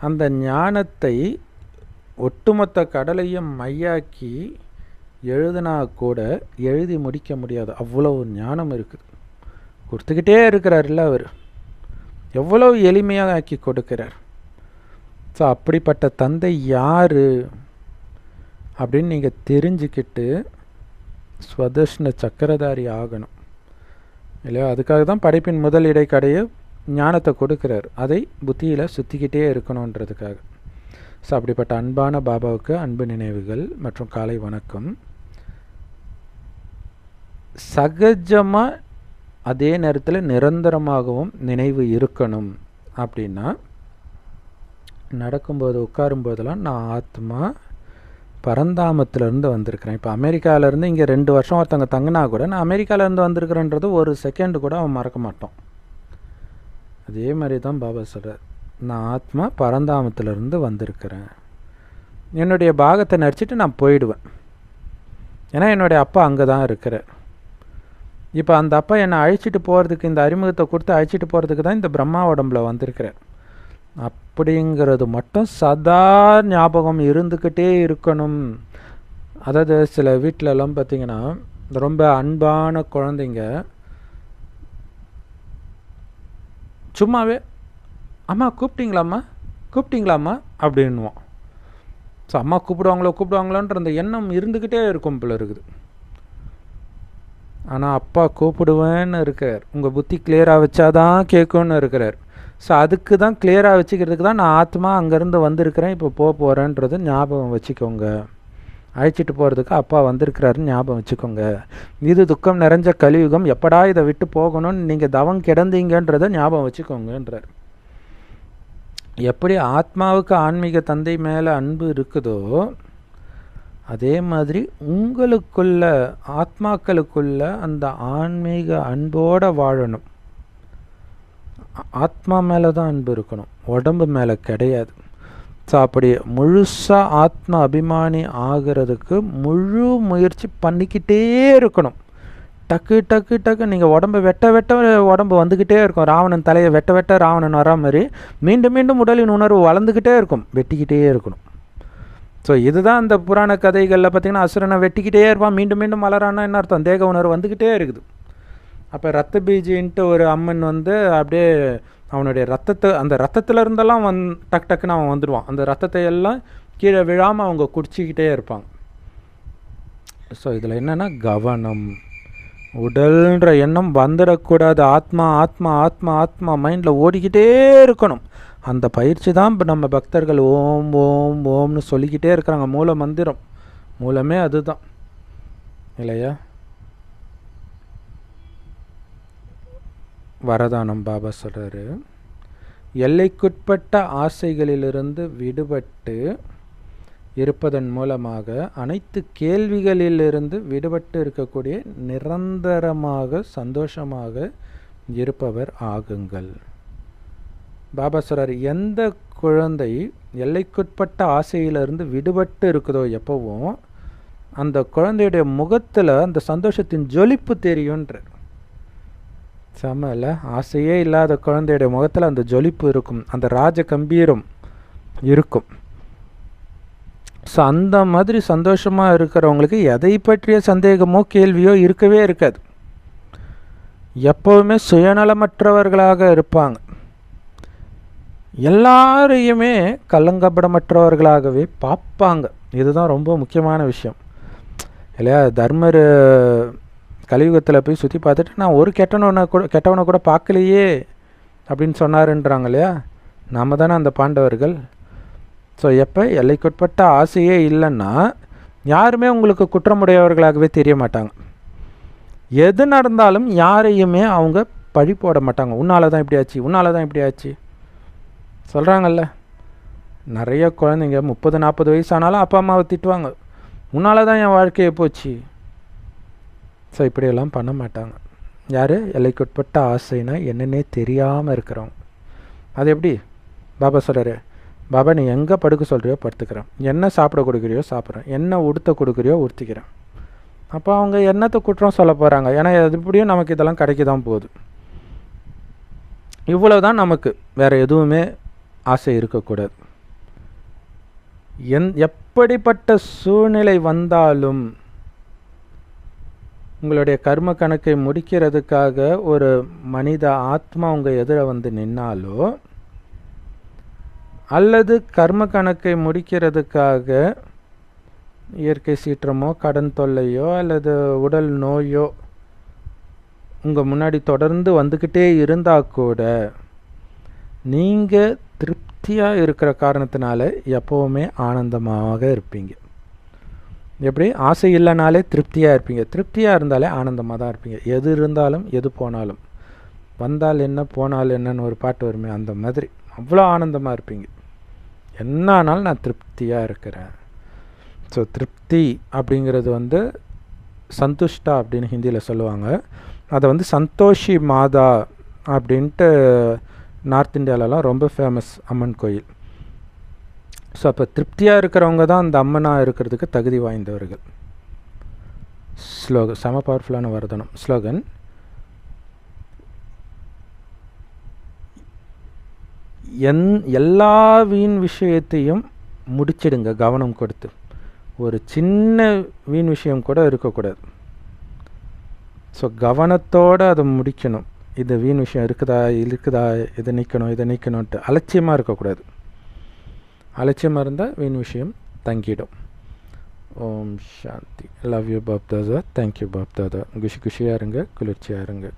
அந்த ஞானத்தை ஒட்டுமொத்த கடலையும் மையாக்கி எழுதினா கூட எழுதி முடிக்க முடியாது, அவ்வளவு ஞானம் இருக்குது. கொடுத்துக்கிட்டே இருக்கிறார்ல அவர், எவ்வளவு எளிமையாக ஆக்கி கொடுக்கிறார். ஸோ அப்படிப்பட்ட தந்தை யார் அப்படின்னு நீங்கள் தெரிஞ்சுக்கிட்டு ஸ்வதர்ஷ்ண சக்கரதாரி ஆகணும் இல்லையா? அதுக்காக தான் படைப்பின் முதல் இடைக்கடையை ஞானத்தை கொடுக்கிறார், அதை புத்தியில் சுற்றிக்கிட்டே இருக்கணுன்றதுக்காக. ஸோ அப்படிப்பட்ட அன்பான பாபாவுக்கு அன்பு நினைவுகள் மற்றும் காலை வணக்கம். சகஜமாக அதே நேரத்தில் நிரந்தரமாகவும் நினைவு இருக்கணும் அப்படின்னா, நடக்கும்போது உட்காரும்போதெல்லாம் நான் ஆத்மா பரந்தாமத்திலேருந்து வந்திருக்கிறேன். இப்போ அமெரிக்காவிலேருந்து இங்கே 2 வருஷம் ஒருத்தவங்க தங்கினா கூட நான் அமெரிக்காவிலேருந்து வந்திருக்கிறேன்றது ஒரு செகண்டு கூட அவன் மறக்க மாட்டோம். அதே மாதிரி தான் பாபா சொல்கிறார், நான் ஆத்மா பரந்தாமத்திலேருந்து வந்திருக்கிறேன், என்னுடைய பாகத்தை நடிச்சிட்டு நான் போயிடுவேன். ஏன்னா என்னுடைய அப்பா அங்கே தான் இருக்கிறார். இப்போ அந்த அப்பா என்னை அழைச்சிட்டு போகிறதுக்கு, இந்த அறிமுகத்தை கொடுத்து அழைச்சிட்டு போகிறதுக்கு தான் இந்த பிரம்மா உடம்பில் வந்திருக்கிறார். அப்படிங்கிறது மட்டும் சதா ஞாபகம் இருந்துக்கிட்டே இருக்கணும். அதாவது சில வீட்டிலலாம் பார்த்திங்கன்னா, ரொம்ப அன்பான குழந்தைங்க சும்மாவே அம்மா கூப்பிட்டீங்களாம்மா அப்படின்வோம். ஸோ அம்மா கூப்பிடுவாங்களோன்ற அந்த எண்ணம் இருந்துக்கிட்டே இருக்கும் போல இருக்குது. ஆனால் அப்பா கூப்பிடுவேன்னு இருக்கிறார், உங்கள் புத்தி கிளியராக வச்சாதான் கேட்கும்னு இருக்கிறார். ஸோ அதுக்கு தான் கிளியராக வச்சுக்கிறதுக்கு தான் நான் ஆத்மா அங்கேருந்து வந்திருக்கிறேன், இப்போ போக போகிறேன்றது ஞாபகம் வச்சுக்கோங்க அழைச்சிட்டு போகிறதுக்கு அப்பா வந்திருக்கிறாருன்னு ஞாபகம் வச்சுக்கோங்க. இது துக்கம் நிறைஞ்ச கலியுகம், எப்படா இதை விட்டு போகணும்னு நீங்கள் தவம் கிடந்தீங்கன்றதை ஞாபகம் வச்சுக்கோங்கன்றார். எப்படி ஆத்மாவுக்கு ஆன்மீக தந்தை மேலே அன்பு இருக்குதோ அதே மாதிரி உங்களுக்குள்ள ஆத்மாக்களுக்குள்ள அந்த ஆன்மீக அன்போடு வாழணும். ஆத்மா மேலே தான் அன்பு இருக்கணும், உடம்பு மேலே கிடையாது. ஸோ அப்படி முழுசாக ஆத்ம அபிமானி ஆகிறதுக்கு முழு முயற்சி பண்ணிக்கிட்டே இருக்கணும். டக்கு டக்கு டக்கு நீங்கள் உடம்பை வெட்ட உடம்பு வந்துக்கிட்டே இருக்கும். ராவணன் தலையை வெட்ட ராவணன் வரா மாதிரி மீண்டும் மீண்டும் உடலின் உணர்வு வளர்ந்துக்கிட்டே இருக்கும், வெட்டிக்கிட்டே இருக்கணும். ஸோ இதுதான் அந்த புராண கதைகளில் பார்த்திங்கன்னா அசுரனை வெட்டிக்கிட்டே இருப்பான், மீண்டும் மீண்டும் மலரானா என்ன அர்த்தம், தேக உணர்வு வந்துக்கிட்டே இருக்குது. அப்போ ரத்த பீஜின்ட்டு ஒரு அம்மன் அப்படியே அவனுடைய ரத்தத்தை, அந்த ரத்தத்தில் இருந்தெல்லாம் டக்குன்னு அவன் வந்துடுவான். அந்த ரத்தத்தை எல்லாம் கீழே விழாமல் அவங்க குடிச்சிக்கிட்டே இருப்பாங்க. ஸோ இதில் என்னென்னா கவனம், உடல்ன்ற எண்ணம் வந்துடக்கூடாது. ஆத்மா ஆத்மா ஆத்மா ஆத்மா மைண்டில் ஓடிக்கிட்டே இருக்கணும். அந்த பயிற்சி தான் இப்போ நம்ம பக்தர்கள் ஓம் ஓம் ஓம்னு சொல்லிக்கிட்டே இருக்கிறாங்க. மூல மந்திரம், மூலமே அதுதான் இல்லையா? வரதானம் பாபா சொல்கிறாரு, எல்லைக்குட்பட்ட ஆசைகளிலிருந்து விடுபட்டு இருப்பதன் மூலமாக அனைத்து கேள்விகளிலிருந்து விடுபட்டு இருக்கக்கூடிய நிரந்தரமாக சந்தோஷமாக இருப்பவர் ஆகுங்கள். பாபா சொல்கிறார், எந்த குழந்தை எல்லைக்குட்பட்ட ஆசையிலிருந்து விடுபட்டு இருக்குதோ எப்போவும் அந்த குழந்தையுடைய முகத்தில் அந்த சந்தோஷத்தின் ஜொலிப்பு தெரியுன்றார். செம்மல, ஆசையே இல்லாத குழந்தையுடைய முகத்தில் அந்த ஜொலிப்பு இருக்கும், அந்த ராஜ கம்பீரம் இருக்கும். ஸோ அந்த மாதிரி சந்தோஷமாக இருக்கிறவங்களுக்கு எதை பற்றிய சந்தேகமோ கேள்வியோ இருக்கவே இருக்காது. எப்போவுமே சுயநலமற்றவர்களாக இருப்பாங்க. எல்லாரையுமே கலங்கப்படமற்றவர்களாகவே பார்ப்பாங்க. இதுதான் ரொம்ப முக்கியமான விஷயம் இல்லையா? தர்மர் கலியுகத்தில் போய் சுற்றி பார்த்துட்டு நான் ஒரு கெட்டவனை கூட பார்க்கலையே அப்படின்னு சொன்னாருன்றாங்க இல்லையா? நாம் தானே அந்த பாண்டவர்கள். ஸோ எப்போ எல்லைக்குட்பட்ட ஆசையே இல்லைன்னா யாருமே உங்களுக்கு குற்றமுடையவர்களாகவே தெரிய மாட்டாங்க. எது நடந்தாலும் யாரையுமே அவங்க பழி போட மாட்டாங்க. உன்னால் தான் இப்படி ஆச்சு, உன்னால் தான் இப்படி ஆச்சு சொல்கிறாங்கல்ல. நிறைய குழந்தைங்க 30-40 வயசானாலும் அப்பா அம்மாவை திட்டுவாங்க, உன்னால் தான் என் வாழ்க்கையை போச்சு. ஸோ இப்படியெல்லாம் பண்ண மாட்டாங்க. யார்? எல்லைக்குட்பட்ட ஆசைனா என்னன்னே தெரியாமல் இருக்கிறவங்க. அது எப்படி? பாபா சொல்கிறாரு, பாபா நீ எங்கே படுக்க சொல்கிறியோ படுத்துக்கிறேன், என்ன சாப்பிட கொடுக்குறியோ சாப்பிட்றேன், என்ன உடுத்த கொடுக்குறியோ உடுத்திக்கிறேன். அப்போ அவங்க என்னத்தை குற்றம் சொல்ல போகிறாங்க? ஏன்னா எப்படியும் நமக்கு இதெல்லாம் கிடைக்க தான் போகுது. இவ்வளோ தான் நமக்கு, வேறு எதுவுமே ஆசை இருக்கக்கூடாது. எப்படிப்பட்ட சூழ்நிலை வந்தாலும் உங்களுடைய கர்ம கணக்கை முடிக்கிறதுக்காக ஒரு மனித ஆத்மா உங்கள் எதிர வந்து நின்னாலோ அல்லது கர்ம கணக்கை முடிக்கிறதுக்காக இயற்கை சீற்றமோ கடன் தொல்லையோ அல்லது உடல் நோயோ உங்கள் முன்னாடி தொடர்ந்து வந்துக்கிட்டே இருந்தால் கூட நீங்கள் திருப்தியாக இருக்கிற காரணத்தினால எப்போவுமே ஆனந்தமாக இருப்பீங்க. எப்படி? ஆசை இல்லைனாலே திருப்தியாக இருப்பீங்க, திருப்தியாக இருந்தாலே ஆனந்தமாக தான் இருப்பீங்க. எது இருந்தாலும் எது போனாலும், வந்தால் என்ன போனால் என்னன்னு ஒரு பாட்டு வருமே, அந்த மாதிரி அவ்வளோ ஆனந்தமாக இருப்பீங்க. என்ன ஆனாலும் நான் திருப்தியாக இருக்கிறேன். ஸோ திருப்தி அப்படிங்கிறது சந்துஷ்டா அப்படின்னு ஹிந்தியில் சொல்லுவாங்க. அதை சந்தோஷி மாதா அப்படின்ட்டு நார்த் இந்தியாவிலலாம் ரொம்ப ஃபேமஸ் அம்மன் கோயில். ஸோ அப்போ திருப்தியாக இருக்கிறவங்க தான் அந்த அம்மனாக இருக்கிறதுக்கு தகுதி வாய்ந்தவர்கள். ஸ்லோகன், செம பவர்ஃபுல்லான வரதனம் ஸ்லோகன். எல்லா வீண் விஷயத்தையும் முடிச்சிடுங்க கவனம் கொடுத்து. ஒரு சின்ன வீண் விஷயம் கூட இருக்கக்கூடாது. ஸோ கவனத்தோடு அதை முடிக்கணும். இது வீண் விஷயம் இருக்குதா, இதை நீக்கணும்ன்ட்டு அலட்சியமாக இருக்கக்கூடாது. அலட்சியமாக இருந்தால் வீண் விஷயம் தங்கிடும். Om Shanti. Love you Bap Dada. Thank you Bap Dada. குஷியாக இருங்க, குளிர்ச்சியாக இருங்க.